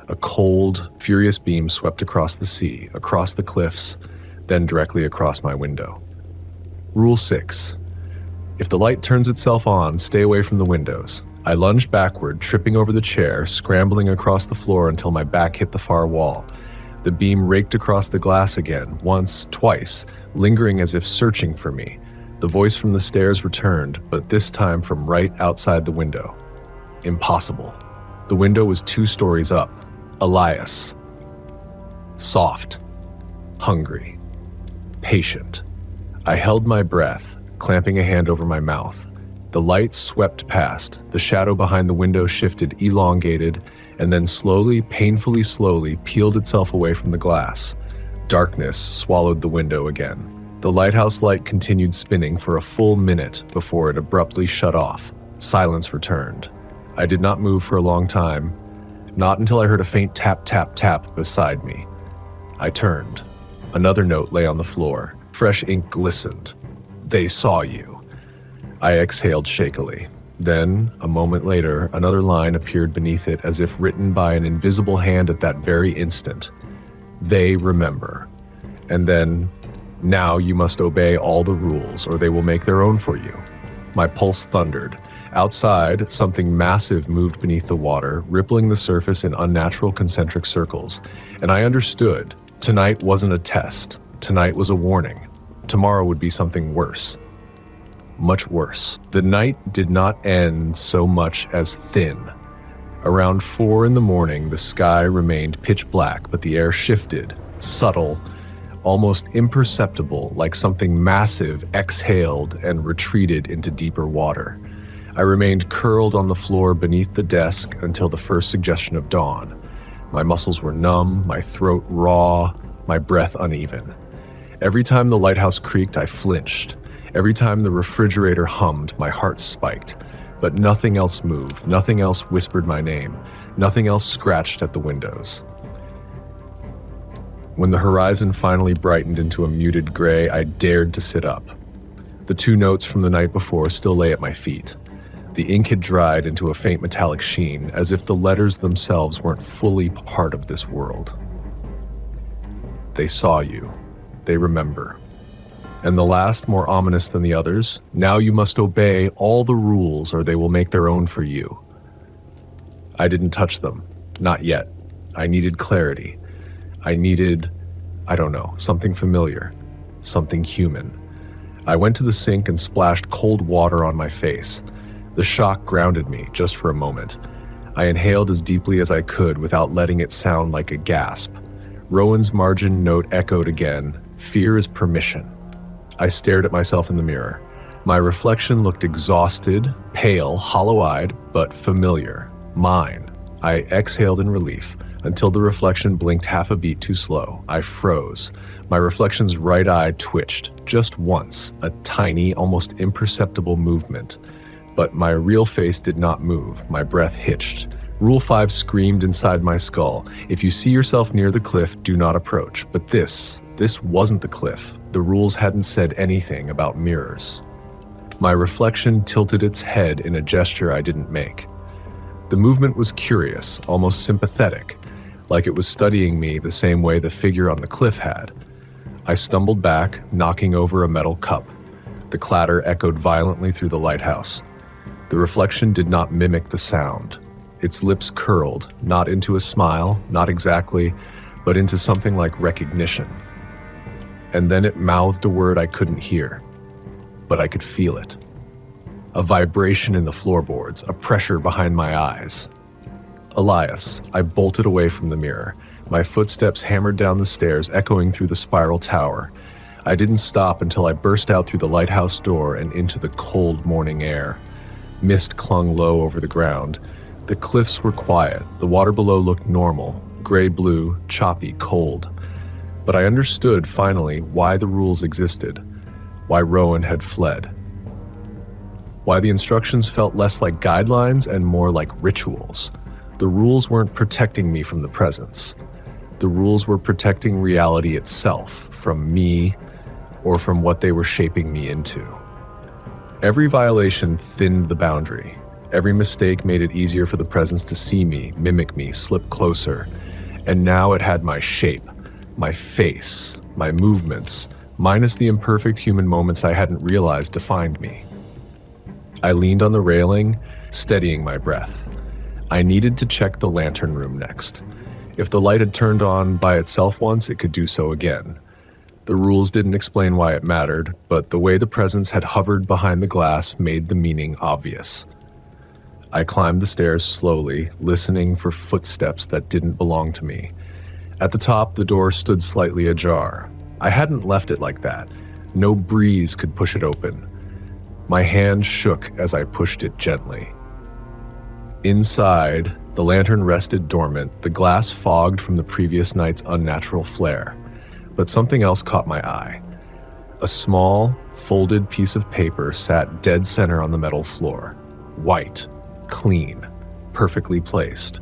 [SPEAKER 1] A cold, furious beam swept across the sea, across the cliffs, then directly across my window. Rule 6. If the light turns itself on, stay away from the windows. I lunged backward, tripping over the chair, scrambling across the floor until my back hit the far wall. The beam raked across the glass again, once, twice, lingering as if searching for me. The voice from the stairs returned, but this time from right outside the window. Impossible. The window was 2 stories up. Elias. Soft. Hungry. Patient. I held my breath, clamping a hand over my mouth. The light swept past. The shadow behind the window shifted, elongated, and then slowly, painfully slowly, peeled itself away from the glass. Darkness swallowed the window again. The lighthouse light continued spinning for a full minute before it abruptly shut off. Silence returned. I did not move for a long time, not until I heard a faint tap, tap, tap beside me. I turned. Another note lay on the floor. Fresh ink glistened. They saw you. I exhaled shakily. Then, a moment later, another line appeared beneath it as if written by an invisible hand at that very instant. They remember. And then, now you must obey all the rules or they will make their own for you. My pulse thundered. Outside, something massive moved beneath the water, rippling the surface in unnatural concentric circles. And I understood. Tonight wasn't a test. Tonight was a warning. Tomorrow would be something worse. Much worse. The night did not end so much as thin. Around 4 a.m, the sky remained pitch black, but the air shifted, subtle, almost imperceptible, like something massive exhaled and retreated into deeper water. I remained curled on the floor beneath the desk until the first suggestion of dawn. My muscles were numb, my throat raw, my breath uneven. Every time the lighthouse creaked, I flinched. Every time the refrigerator hummed, my heart spiked. But nothing else moved, nothing else whispered my name, nothing else scratched at the windows. When the horizon finally brightened into a muted gray, I dared to sit up. The 2 notes from the night before still lay at my feet. The ink had dried into a faint metallic sheen, as if the letters themselves weren't fully part of this world. They saw you. They remember. And the last, more ominous than the others, now you must obey all the rules or they will make their own for you. I didn't touch them. Not yet. I needed clarity. I needed I don't know, something familiar, something human. I went to the sink and splashed cold water on my face. The shock grounded me just for a moment. I inhaled as deeply as I could without letting it sound like a gasp. Rowan's margin note echoed again. Fear is permission. I stared at myself in the mirror. My reflection looked exhausted, pale, hollow-eyed, but familiar. Mine. I exhaled in relief until the reflection blinked half a beat too slow. I froze. My reflection's right eye twitched, just once, a tiny, almost imperceptible movement. But my real face did not move. My breath hitched. Rule 5 screamed inside my skull. If you see yourself near the cliff, do not approach. But this wasn't the cliff. The rules hadn't said anything about mirrors. My reflection tilted its head in a gesture I didn't make. The movement was curious, almost sympathetic, like it was studying me the same way the figure on the cliff had. I stumbled back, knocking over a metal cup. The clatter echoed violently through the lighthouse. The reflection did not mimic the sound. Its lips curled, not into a smile, not exactly, but into something like recognition. And then it mouthed a word I couldn't hear, but I could feel it. A vibration in the floorboards, a pressure behind my eyes. Elias, I bolted away from the mirror. My footsteps hammered down the stairs, echoing through the spiral tower. I didn't stop until I burst out through the lighthouse door and into the cold morning air. Mist clung low over the ground. The cliffs were quiet. The water below looked normal, gray-blue, choppy, cold. But I understood, finally, why the rules existed, why Rowan had fled, why the instructions felt less like guidelines and more like rituals. The rules weren't protecting me from the presence. The rules were protecting reality itself from me or from what they were shaping me into. Every violation thinned the boundary. Every mistake made it easier for the presence to see me, mimic me, slip closer. And now it had my shape, my face, my movements, minus the imperfect human moments I hadn't realized defined me. I leaned on the railing, steadying my breath. I needed to check the lantern room next. If the light had turned on by itself once, it could do so again. The rules didn't explain why it mattered, but the way the presence had hovered behind the glass made the meaning obvious. I climbed the stairs slowly, listening for footsteps that didn't belong to me. At the top, the door stood slightly ajar. I hadn't left it like that. No breeze could push it open. My hand shook as I pushed it gently. Inside, the lantern rested dormant, the glass fogged from the previous night's unnatural flare. But something else caught my eye. A small, folded piece of paper sat dead center on the metal floor. White, clean, perfectly placed.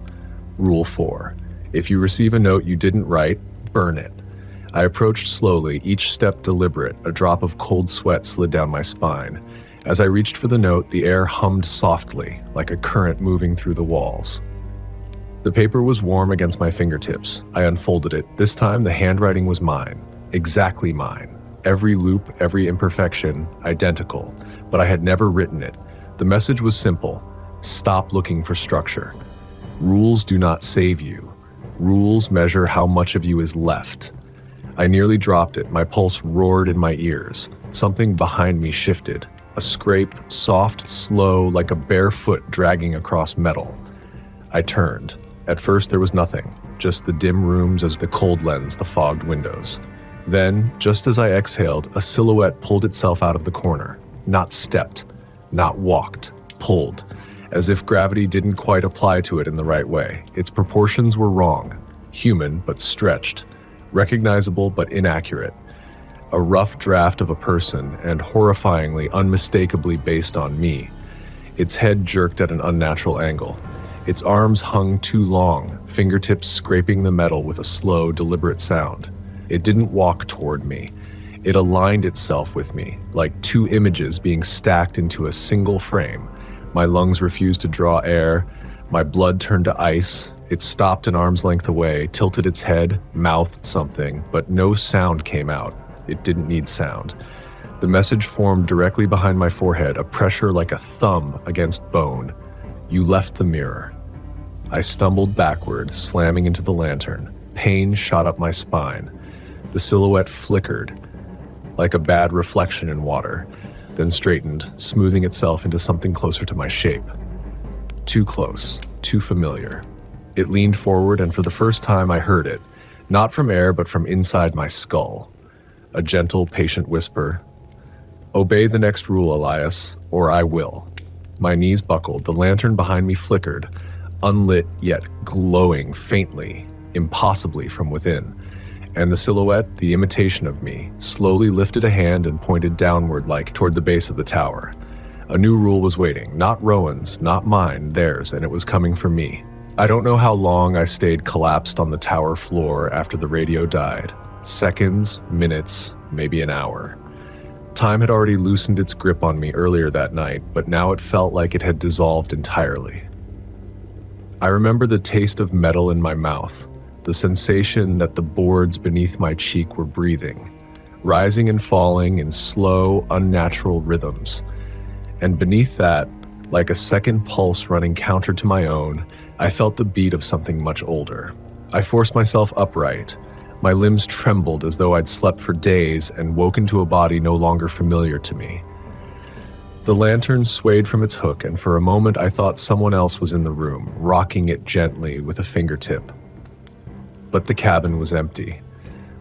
[SPEAKER 1] Rule 4. If you receive a note you didn't write, burn it. I approached slowly, each step deliberate. A drop of cold sweat slid down my spine. As I reached for the note, the air hummed softly, like a current moving through the walls. The paper was warm against my fingertips. I unfolded it. This time, the handwriting was mine. Exactly mine. Every loop, every imperfection, identical. But I had never written it. The message was simple. Stop looking for structure. Rules do not save you. Rules measure how much of you is left. I nearly dropped it. My pulse roared in my ears. Something behind me shifted. A scrape, soft, slow, like a bare foot dragging across metal. I turned. At first there was nothing, just the dim rooms as the cold lens, the fogged windows. Then, just as I exhaled, a silhouette pulled itself out of the corner. Not stepped, not walked, pulled, as if gravity didn't quite apply to it in the right way. Its proportions were wrong, human but stretched, recognizable but inaccurate. A rough draft of a person, and horrifyingly, unmistakably based on me. Its head jerked at an unnatural angle. Its arms hung too long, fingertips scraping the metal with a slow, deliberate sound. It didn't walk toward me. It aligned itself with me, like two images being stacked into a single frame. My lungs refused to draw air. My blood turned to ice. It stopped an arm's length away, tilted its head, mouthed something, but no sound came out. It didn't need sound. The message formed directly behind my forehead, a pressure like a thumb against bone. You left the mirror. I stumbled backward, slamming into the lantern. Pain shot up my spine. The silhouette flickered, like a bad reflection in water, then straightened, smoothing itself into something closer to my shape. Too close, too familiar. It leaned forward, and for the first time I heard it, not from air but from inside my skull. A gentle, patient whisper, "Obey the next rule, Elias, or I will." My knees buckled, the lantern behind me flickered, unlit yet glowing faintly, impossibly from within. And the silhouette, the imitation of me, slowly lifted a hand and pointed downward like toward the base of the tower. A new rule was waiting, not Rowan's, not mine, theirs, and it was coming for me. I don't know how long I stayed collapsed on the tower floor after the radio died. Seconds, minutes, maybe an hour. Time had already loosened its grip on me earlier that night, but now it felt like it had dissolved entirely. I remember the taste of metal in my mouth, the sensation that the boards beneath my cheek were breathing, rising and falling in slow, unnatural rhythms. And beneath that, like a second pulse running counter to my own, I felt the beat of something much older. I forced myself upright. My limbs trembled as though I'd slept for days and woken to a body no longer familiar to me. The lantern swayed from its hook, and for a moment I thought someone else was in the room, rocking it gently with a fingertip. But the cabin was empty.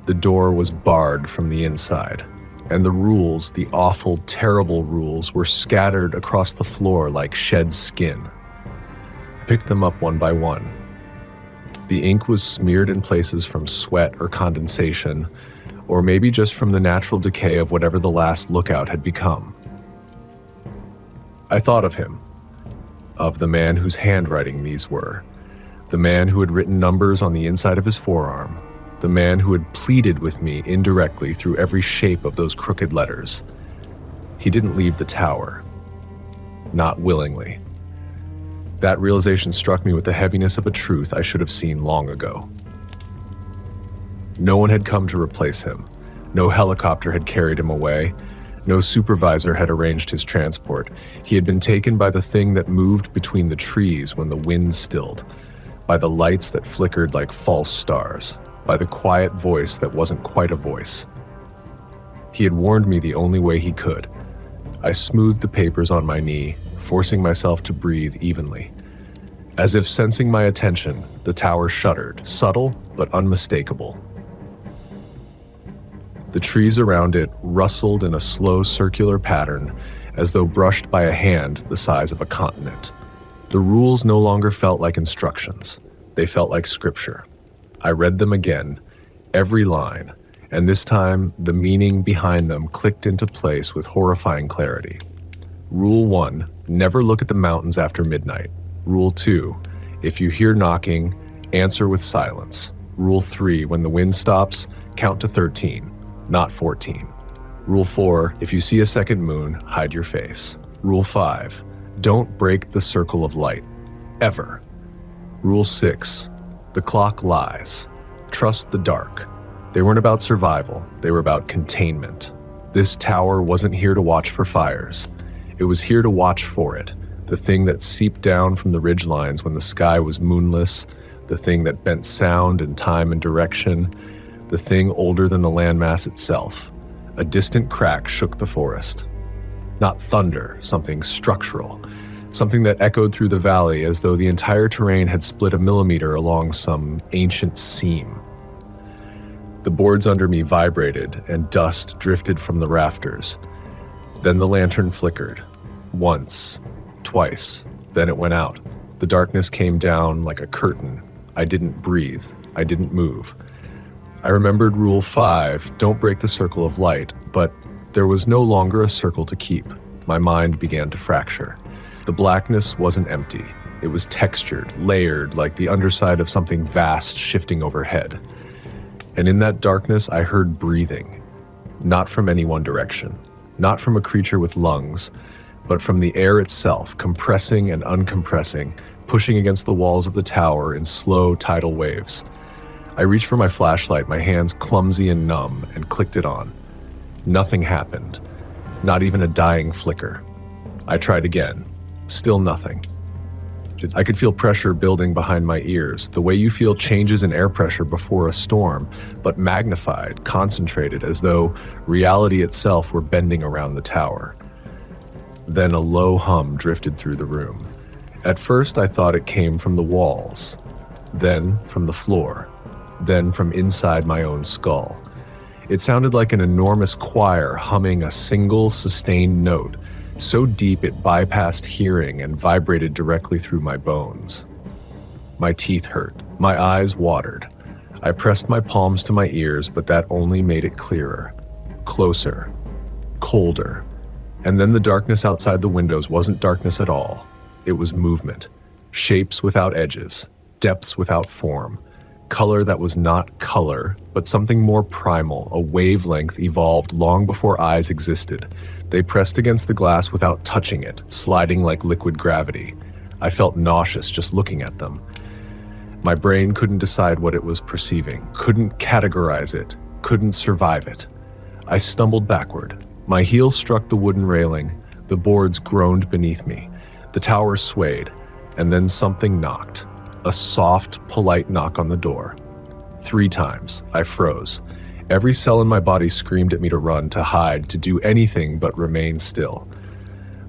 [SPEAKER 1] The door was barred from the inside, and the rules, the awful, terrible rules, were scattered across the floor like shed skin. I picked them up one by one. The ink was smeared in places from sweat or condensation, or maybe just from the natural decay of whatever the last lookout had become. I thought of him, of the man whose handwriting these were, the man who had written numbers on the inside of his forearm, the man who had pleaded with me indirectly through every shape of those crooked letters. He didn't leave the tower. Not willingly. That realization struck me with the heaviness of a truth I should have seen long ago. No one had come to replace him. No helicopter had carried him away. No supervisor had arranged his transport. He had been taken by the thing that moved between the trees when the wind stilled, by the lights that flickered like false stars, by the quiet voice that wasn't quite a voice. He had warned me the only way he could. I smoothed the papers on my knee, forcing myself to breathe evenly. As if sensing my attention, the tower shuddered, subtle but unmistakable. The trees around it rustled in a slow circular pattern, as though brushed by a hand the size of a continent. The rules no longer felt like instructions. They felt like scripture. I read them again, every line, and this time the meaning behind them clicked into place with horrifying clarity. Rule 1, never look at the mountains after midnight. Rule 2, if you hear knocking, answer with silence. Rule 3, when the wind stops, count to 13, not 14. Rule 4, if you see a second moon, hide your face. Rule 5, don't break the circle of light, ever. Rule 6, the clock lies. Trust the dark. They weren't about survival, they were about containment. This tower wasn't here to watch for fires. It was here to watch for it, the thing that seeped down from the ridgelines when the sky was moonless, the thing that bent sound and time and direction, the thing older than the landmass itself. A distant crack shook the forest. Not thunder, something structural, something that echoed through the valley as though the entire terrain had split a millimeter along some ancient seam. The boards under me vibrated and dust drifted from the rafters. Then the lantern flickered. Once, twice, then it went out. The darkness came down like a curtain. I didn't breathe. I didn't move. I remembered Rule 5, don't break the circle of light, but there was no longer a circle to keep. My mind began to fracture. The blackness wasn't empty. It was textured, layered, like the underside of something vast shifting overhead. And in that darkness, I heard breathing. Not from any one direction. Not from a creature with lungs, but from the air itself, compressing and uncompressing, pushing against the walls of the tower in slow tidal waves. I reached for my flashlight, my hands clumsy and numb, and clicked it on. Nothing happened. Not even a dying flicker. I tried again. Still nothing. I could feel pressure building behind my ears, the way you feel changes in air pressure before a storm, but magnified, concentrated, as though reality itself were bending around the tower. Then a low hum drifted through the room. At first, I thought it came from the walls, then from the floor, then from inside my own skull. It sounded like an enormous choir humming a single, sustained note, so deep it bypassed hearing and vibrated directly through my bones. My teeth hurt. My eyes watered. I pressed my palms to my ears, but that only made it clearer. Closer. Colder. And then the darkness outside the windows wasn't darkness at all. It was movement. Shapes without edges. Depths without form. Color that was not color, but something more primal, a wavelength evolved long before eyes existed. They pressed against the glass without touching it, sliding like liquid gravity. I felt nauseous just looking at them. My brain couldn't decide what it was perceiving, couldn't categorize it, couldn't survive it. I stumbled backward. My heel struck the wooden railing. The boards groaned beneath me. The tower swayed, and then something knocked. A soft, polite knock on the door. 3 times. I froze. Every cell in my body screamed at me to run, to hide, to do anything but remain still.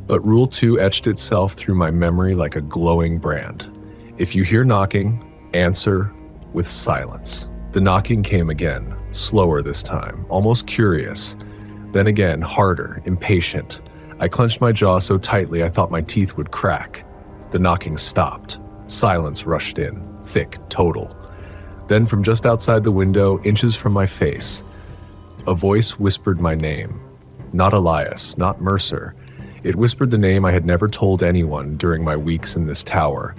[SPEAKER 1] But Rule 2 etched itself through my memory like a glowing brand. If you hear knocking, answer with silence. The knocking came again, slower this time, almost curious. Then again, harder, impatient. I clenched my jaw so tightly I thought my teeth would crack. The knocking stopped. Silence rushed in, thick, total. Then from just outside the window, inches from my face, a voice whispered my name. Not Elias, not Mercer. It whispered the name I had never told anyone during my weeks in this tower.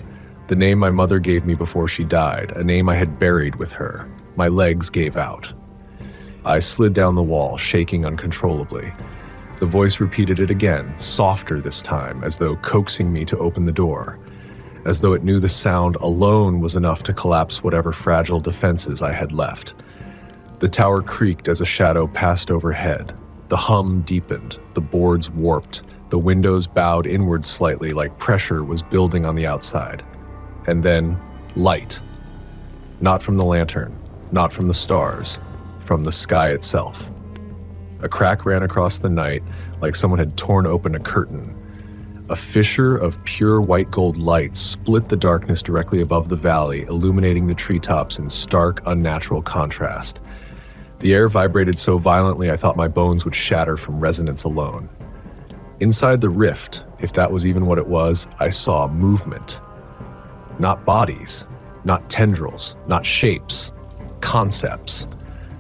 [SPEAKER 1] The name my mother gave me before she died, a name I had buried with her. My legs gave out. I slid down the wall, shaking uncontrollably. The voice repeated it again, softer this time, as though coaxing me to open the door. As though it knew the sound alone was enough to collapse whatever fragile defenses I had left. The tower creaked as a shadow passed overhead. The hum deepened, the boards warped, the windows bowed inward slightly like pressure was building on the outside. And then, light. Not from the lantern, not from the stars, from the sky itself. A crack ran across the night like someone had torn open a curtain. A fissure of pure white gold light split the darkness directly above the valley, illuminating the treetops in stark, unnatural contrast. The air vibrated so violently I thought my bones would shatter from resonance alone. Inside the rift, if that was even what it was, I saw movement. Not bodies, not tendrils, not shapes, concepts.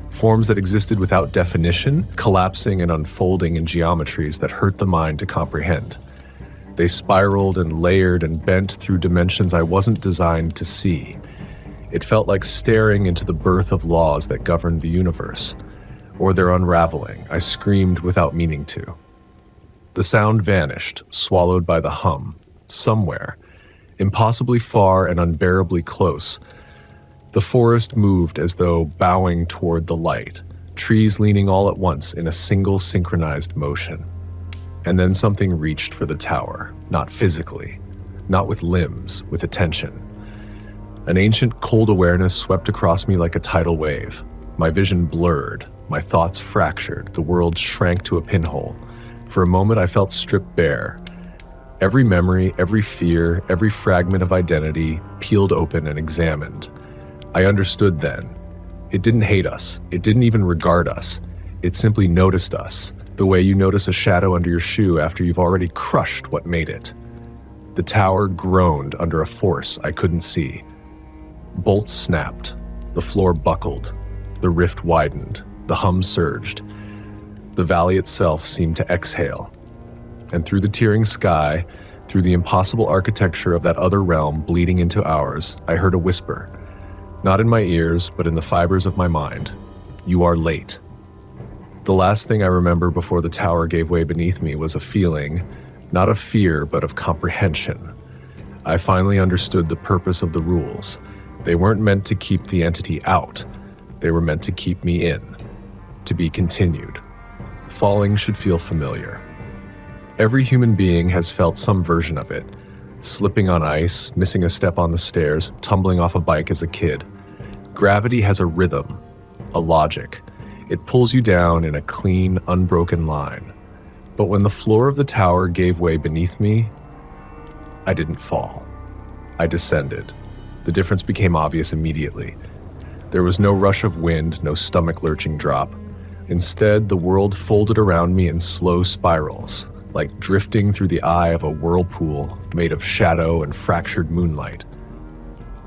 [SPEAKER 1] Forms that existed without definition, collapsing and unfolding in geometries that hurt the mind to comprehend. They spiraled and layered and bent through dimensions I wasn't designed to see. It felt like staring into the birth of laws that governed the universe, or their unraveling. I screamed without meaning to. The sound vanished, swallowed by the hum. Somewhere, impossibly far and unbearably close, the forest moved as though bowing toward the light, trees leaning all at once in a single synchronized motion. And then something reached for the tower, not physically, not with limbs, with attention. An ancient cold awareness swept across me like a tidal wave. My vision blurred, my thoughts fractured, the world shrank to a pinhole. For a moment I felt stripped bare. Every memory, every fear, every fragment of identity peeled open and examined. I understood then. It didn't hate us. It didn't even regard us. It simply noticed us, the way you notice a shadow under your shoe after you've already crushed what made it. The tower groaned under a force I couldn't see. Bolts snapped. The floor buckled. The rift widened. The hum surged. The valley itself seemed to exhale. And through the tearing sky, through the impossible architecture of that other realm bleeding into ours, I heard a whisper. Not in my ears, but in the fibers of my mind. You are late. The last thing I remember before the tower gave way beneath me was a feeling, not of fear, but of comprehension. I finally understood the purpose of the rules. They weren't meant to keep the entity out. They were meant to keep me in. To be continued. Falling should feel familiar. Every human being has felt some version of it. Slipping on ice, missing a step on the stairs, tumbling off a bike as a kid. Gravity has a rhythm, a logic. It pulls you down in a clean, unbroken line. But when the floor of the tower gave way beneath me, I didn't fall. I descended. The difference became obvious immediately. There was no rush of wind, no stomach-lurching drop. Instead, the world folded around me in slow spirals, like drifting through the eye of a whirlpool made of shadow and fractured moonlight.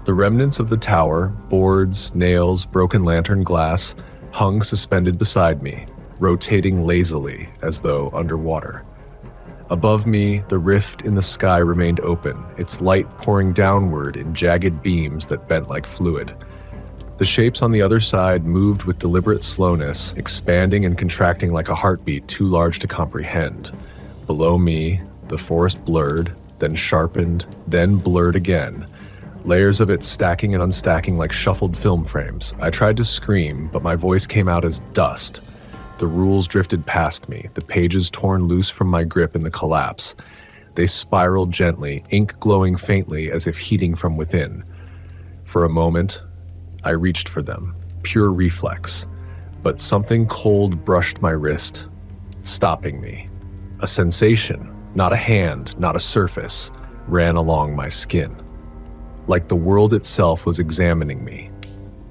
[SPEAKER 1] The remnants of the tower, boards, nails, broken lantern glass, hung suspended beside me, rotating lazily as though underwater. Above me, the rift in the sky remained open, its light pouring downward in jagged beams that bent like fluid. The shapes on the other side moved with deliberate slowness, expanding and contracting like a heartbeat too large to comprehend. Below me, the forest blurred, then sharpened, then blurred again, layers of it stacking and unstacking like shuffled film frames. I tried to scream, but my voice came out as dust. The rules drifted past me, the pages torn loose from my grip in the collapse. They spiraled gently, ink glowing faintly as if heating from within. For a moment, I reached for them, pure reflex, but something cold brushed my wrist, stopping me. A sensation, not a hand, not a surface, ran along my skin. Like the world itself was examining me.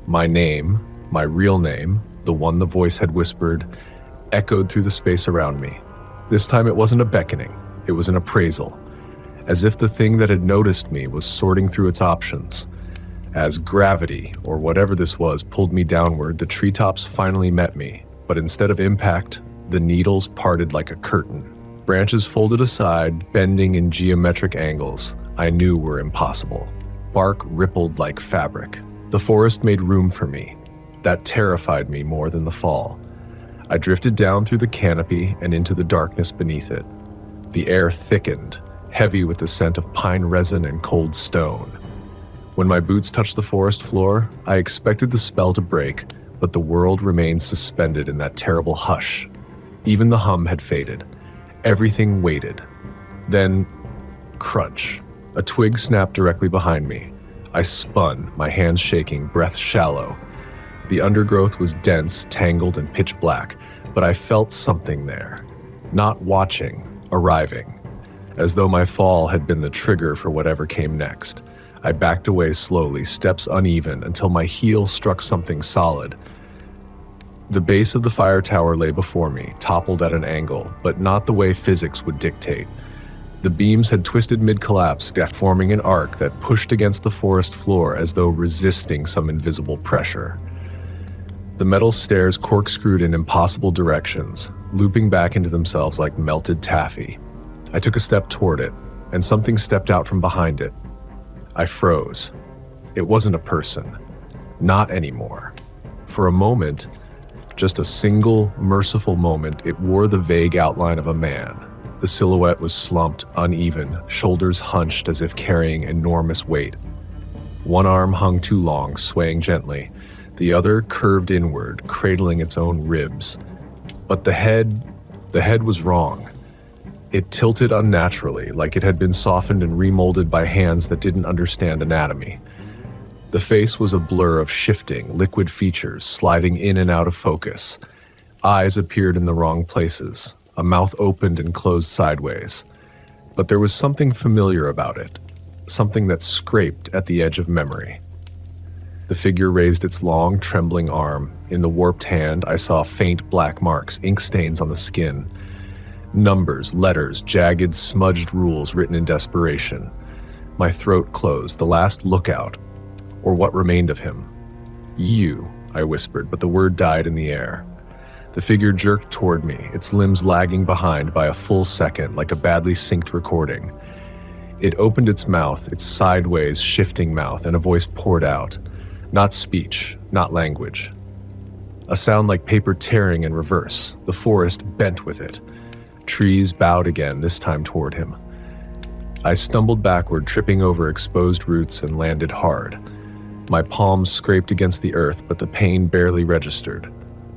[SPEAKER 1] My name, my real name, the one the voice had whispered, echoed through the space around me. This time it wasn't a beckoning, it was an appraisal, as if the thing that had noticed me was sorting through its options. As gravity, or whatever this was, pulled me downward, the treetops finally met me, but instead of impact, the needles parted like a curtain. Branches folded aside, bending in geometric angles I knew were impossible. Bark rippled like fabric. The forest made room for me. That terrified me more than the fall. I drifted down through the canopy and into the darkness beneath it. The air thickened, heavy with the scent of pine resin and cold stone. When my boots touched the forest floor, I expected the spell to break, but the world remained suspended in that terrible hush. Even the hum had faded. Everything waited. Then, crunch. A twig snapped directly behind me. I spun, my hands shaking, breath shallow. The undergrowth was dense, tangled, and pitch black, but I felt something there. Not watching, arriving. As though my fall had been the trigger for whatever came next. I backed away slowly, steps uneven, until my heel struck something solid. The base of the fire tower lay before me, toppled at an angle, but not the way physics would dictate. The beams had twisted mid-collapse, forming an arc that pushed against the forest floor as though resisting some invisible pressure. The metal stairs corkscrewed in impossible directions, looping back into themselves like melted taffy. I took a step toward it, and something stepped out from behind it. I froze. It wasn't a person. Not anymore. For a moment, just a single, merciful moment, it wore the vague outline of a man. The silhouette was slumped, uneven, shoulders hunched as if carrying enormous weight. One arm hung too long, swaying gently. The other curved inward, cradling its own ribs. But the head was wrong. It tilted unnaturally, like it had been softened and remolded by hands that didn't understand anatomy. The face was a blur of shifting, liquid features sliding in and out of focus. Eyes appeared in the wrong places. A mouth opened and closed sideways. But there was something familiar about it, something that scraped at the edge of memory. The figure raised its long, trembling arm. In the warped hand, I saw faint black marks, ink stains on the skin. Numbers, letters, jagged, smudged rules written in desperation. My throat closed, the last lookout, or what remained of him. "You," I whispered, but the word died in the air. The figure jerked toward me, its limbs lagging behind by a full second, like a badly synced recording. It opened its mouth, its sideways, shifting mouth, and a voice poured out. Not speech, not language. A sound like paper tearing in reverse, the forest bent with it. Trees bowed again, this time toward him. I stumbled backward, tripping over exposed roots, and landed hard. My palms scraped against the earth, but the pain barely registered.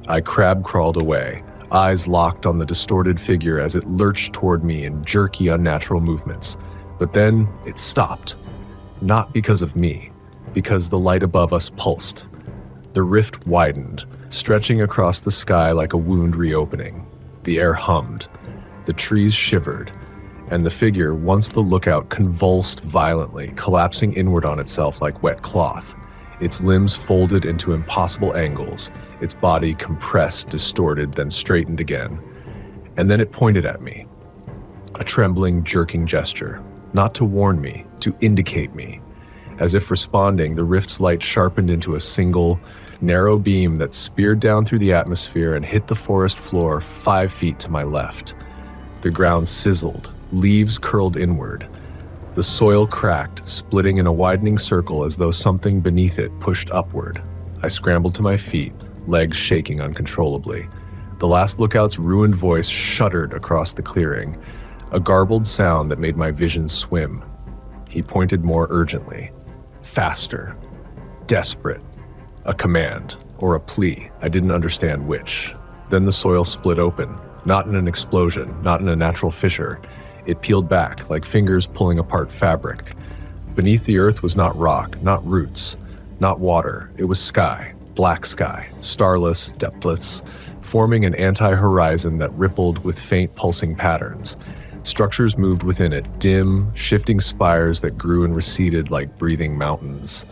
[SPEAKER 1] I crab-crawled away, eyes locked on the distorted figure as it lurched toward me in jerky, unnatural movements. But then it stopped. Not because of me, because the light above us pulsed. The rift widened, stretching across the sky like a wound reopening. The air hummed. The trees shivered. And the figure, once the lookout, convulsed violently, collapsing inward on itself like wet cloth. Its limbs folded into impossible angles, its body compressed, distorted, then straightened again. And then it pointed at me. A trembling, jerking gesture. Not to warn me, to indicate me. As if responding, the rift's light sharpened into a single, narrow beam that speared down through the atmosphere and hit the forest floor 5 feet to my left. The ground sizzled, leaves curled inward. The soil cracked, splitting in a widening circle as though something beneath it pushed upward. I scrambled to my feet, legs shaking uncontrollably. The last lookout's ruined voice shuddered across the clearing, a garbled sound that made my vision swim. He pointed more urgently. Faster. Desperate. A command, or a plea. I didn't understand which. Then the soil split open, not in an explosion, not in a natural fissure. It peeled back, like fingers pulling apart fabric. Beneath the earth was not rock, not roots, not water. It was sky, black sky, starless, depthless, forming an anti-horizon that rippled with faint pulsing patterns. Structures moved within it, dim, shifting spires that grew and receded like breathing mountains.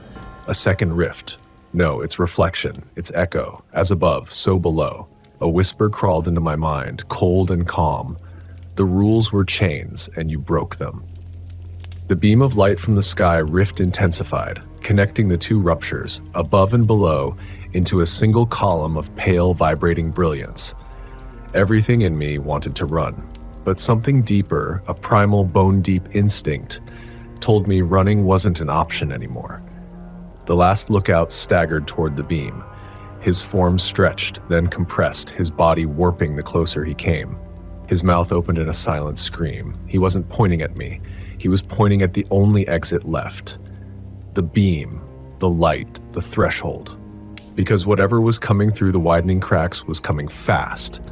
[SPEAKER 1] A second rift. No, its reflection, its echo, as above, so below. A whisper crawled into my mind, cold and calm. The rules were chains, and you broke them. The beam of light from the sky rift intensified, connecting the two ruptures, above and below, into a single column of pale, vibrating brilliance. Everything in me wanted to run. But something deeper, a primal, bone-deep instinct, told me running wasn't an option anymore. The last lookout staggered toward the beam. His form stretched, then compressed, his body warping the closer he came. His mouth opened in a silent scream. He wasn't pointing at me. He was pointing at the only exit left. The beam, the light, the threshold. Because whatever was coming through the widening cracks was coming fast.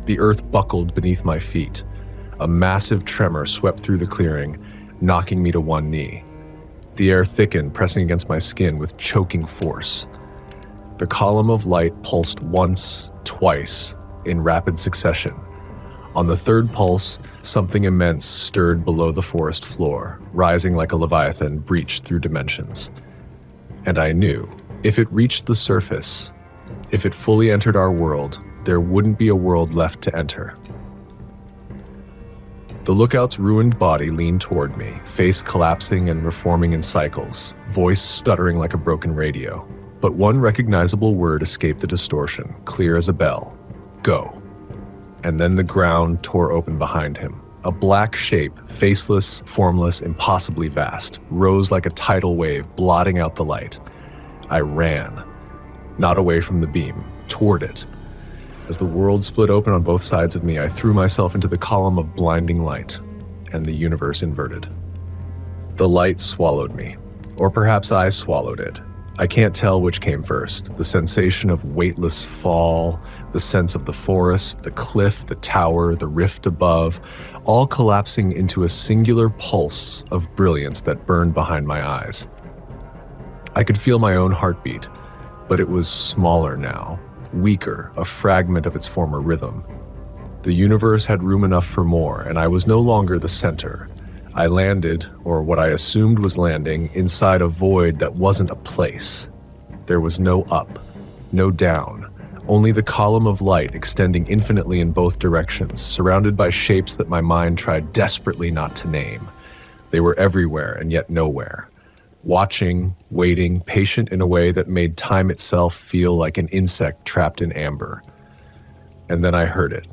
[SPEAKER 1] The earth buckled beneath my feet. A massive tremor swept through the clearing, knocking me to one knee. The air thickened, pressing against my skin with choking force. The column of light pulsed once, twice, in rapid succession. On the third pulse, something immense stirred below the forest floor, rising like a leviathan breached through dimensions. And I knew, if it reached the surface, if it fully entered our world, there wouldn't be a world left to enter. The lookout's ruined body leaned toward me, face collapsing and reforming in cycles, voice stuttering like a broken radio. But one recognizable word escaped the distortion, clear as a bell. Go. And then the ground tore open behind him. A black shape, faceless, formless, impossibly vast, rose like a tidal wave, blotting out the light. I ran. Not away from the beam, toward it. As the world split open on both sides of me, I threw myself into the column of blinding light, and the universe inverted. The light swallowed me, or perhaps I swallowed it. I can't tell which came first. The sensation of weightless fall, the sense of the forest, the cliff, the tower, the rift above, all collapsing into a singular pulse of brilliance that burned behind my eyes. I could feel my own heartbeat, but it was smaller now. Weaker, a fragment of its former rhythm. The universe had room enough for more, and I was no longer the center. I landed, or what I assumed was landing, inside a void that wasn't a place. There was no up, no down, only the column of light extending infinitely in both directions, surrounded by shapes that my mind tried desperately not to name. They were everywhere and yet nowhere. Watching, waiting, patient in a way that made time itself feel like an insect trapped in amber. And then I heard it.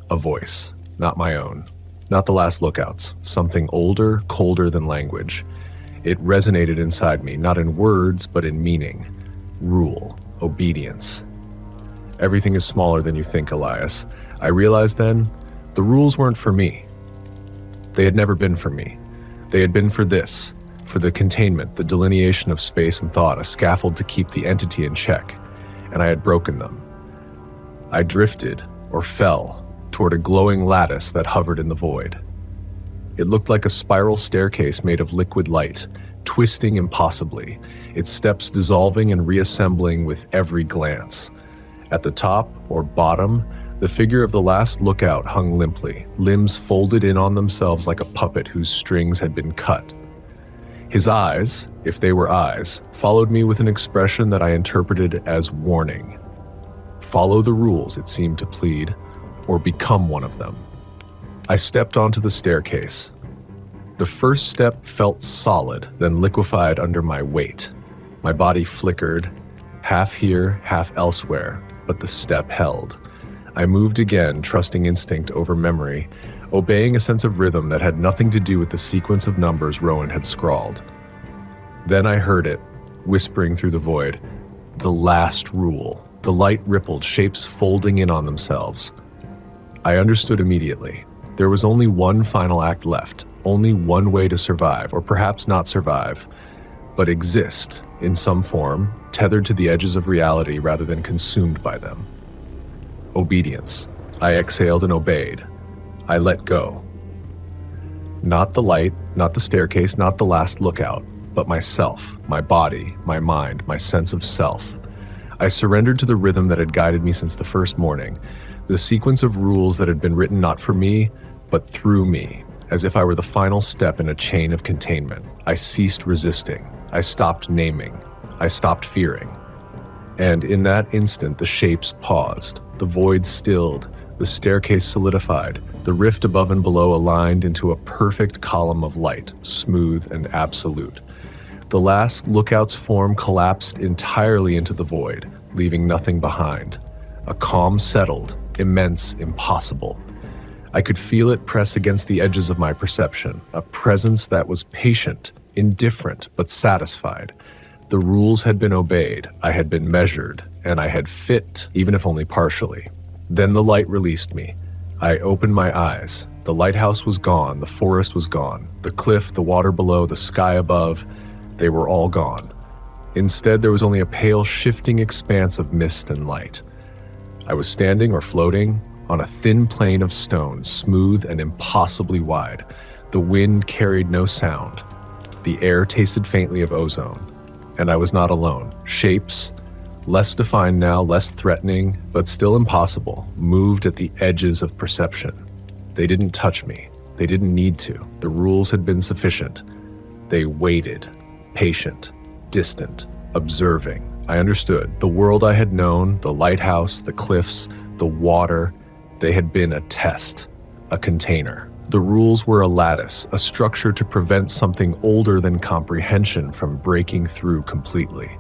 [SPEAKER 1] A voice, not my own. Not the last lookout's. Something older, colder than language. It resonated inside me, not in words, but in meaning. Rule, obedience. Everything is smaller than you think, Elias. I realized then, the rules weren't for me. They had never been for me. They had been for this. For the containment, the delineation of space and thought, a scaffold to keep the entity in check, and I had broken them. I drifted, or fell, toward a glowing lattice that hovered in the void. It looked like a spiral staircase made of liquid light, twisting impossibly, its steps dissolving and reassembling with every glance. At the top, or bottom, the figure of the last lookout hung limply, limbs folded in on themselves like a puppet whose strings had been cut. His eyes, if they were eyes, followed me with an expression that I interpreted as warning. Follow the rules, it seemed to plead, or become one of them. I stepped onto the staircase. The first step felt solid, then liquefied under my weight. My body flickered, half here, half elsewhere, but the step held. I moved again, trusting instinct over memory, obeying a sense of rhythm that had nothing to do with the sequence of numbers Rowan had scrawled. Then I heard it, whispering through the void. The last rule. The light rippled, shapes folding in on themselves. I understood immediately. There was only one final act left, only one way to survive, or perhaps not survive, but exist in some form, tethered to the edges of reality rather than consumed by them. Obedience. I exhaled and obeyed. I let go. Not the light, not the staircase, not the last lookout, but myself, my body, my mind, my sense of self. I surrendered to the rhythm that had guided me since the first morning, the sequence of rules that had been written not for me, but through me, as if I were the final step in a chain of containment. I ceased resisting. I stopped naming. I stopped fearing. And in that instant, the shapes paused. The void stilled. The staircase solidified. The rift above and below aligned into a perfect column of light, smooth and absolute. The last lookout's form collapsed entirely into the void, leaving nothing behind. A calm settled, immense, impossible. I could feel it press against the edges of my perception, a presence that was patient, indifferent, but satisfied. The rules had been obeyed, I had been measured, and I had fit, even if only partially. Then the light released me. I opened my eyes. The lighthouse was gone, the forest was gone, the cliff, the water below, the sky above, they were all gone. Instead, there was only a pale, shifting expanse of mist and light. I was standing or floating on a thin plane of stone, smooth and impossibly wide. The wind carried no sound. The air tasted faintly of ozone. And I was not alone. Shapes, less defined now, less threatening, but still impossible, moved at the edges of perception. They didn't touch me. They didn't need to. The rules had been sufficient. They waited, patient, distant, observing. I understood. The world I had known, the lighthouse, the cliffs, the water, they had been a test, a container. The rules were a lattice, a structure to prevent something older than comprehension from breaking through completely.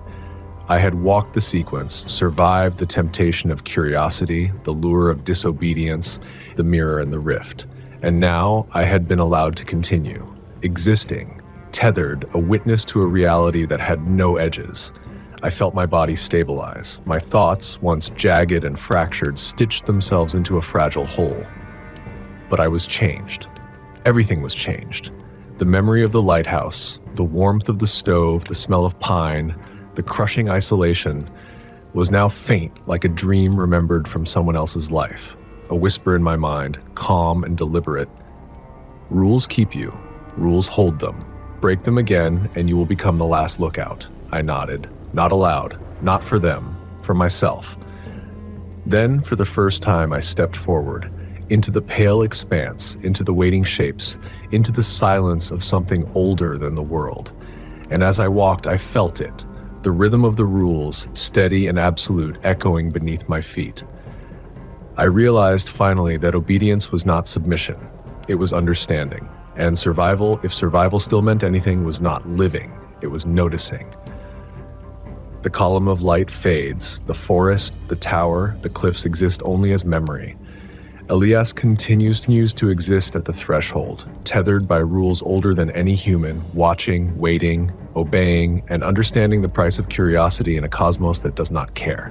[SPEAKER 1] I had walked the sequence, survived the temptation of curiosity, the lure of disobedience, the mirror and the rift. And now I had been allowed to continue, existing, tethered, a witness to a reality that had no edges. I felt my body stabilize. My thoughts, once jagged and fractured, stitched themselves into a fragile whole. But I was changed. Everything was changed. The memory of the lighthouse, the warmth of the stove, the smell of pine, the crushing isolation was now faint like a dream remembered from someone else's life. A whisper in my mind, calm and deliberate. Rules keep you. Rules hold them. Break them again and you will become the last lookout. I nodded. Not aloud. Not for them. For myself. Then, for the first time, I stepped forward. Into the pale expanse, into the waiting shapes, into the silence of something older than the world. And as I walked, I felt it. The rhythm of the rules, steady and absolute, echoing beneath my feet. I realized finally that obedience was not submission. It was understanding. And survival, if survival still meant anything, was not living. It was noticing. The column of light fades. The forest, the tower, the cliffs exist only as memory. Elias continues to exist at the threshold, tethered by rules older than any human, watching, waiting, obeying, and understanding the price of curiosity in a cosmos that does not care.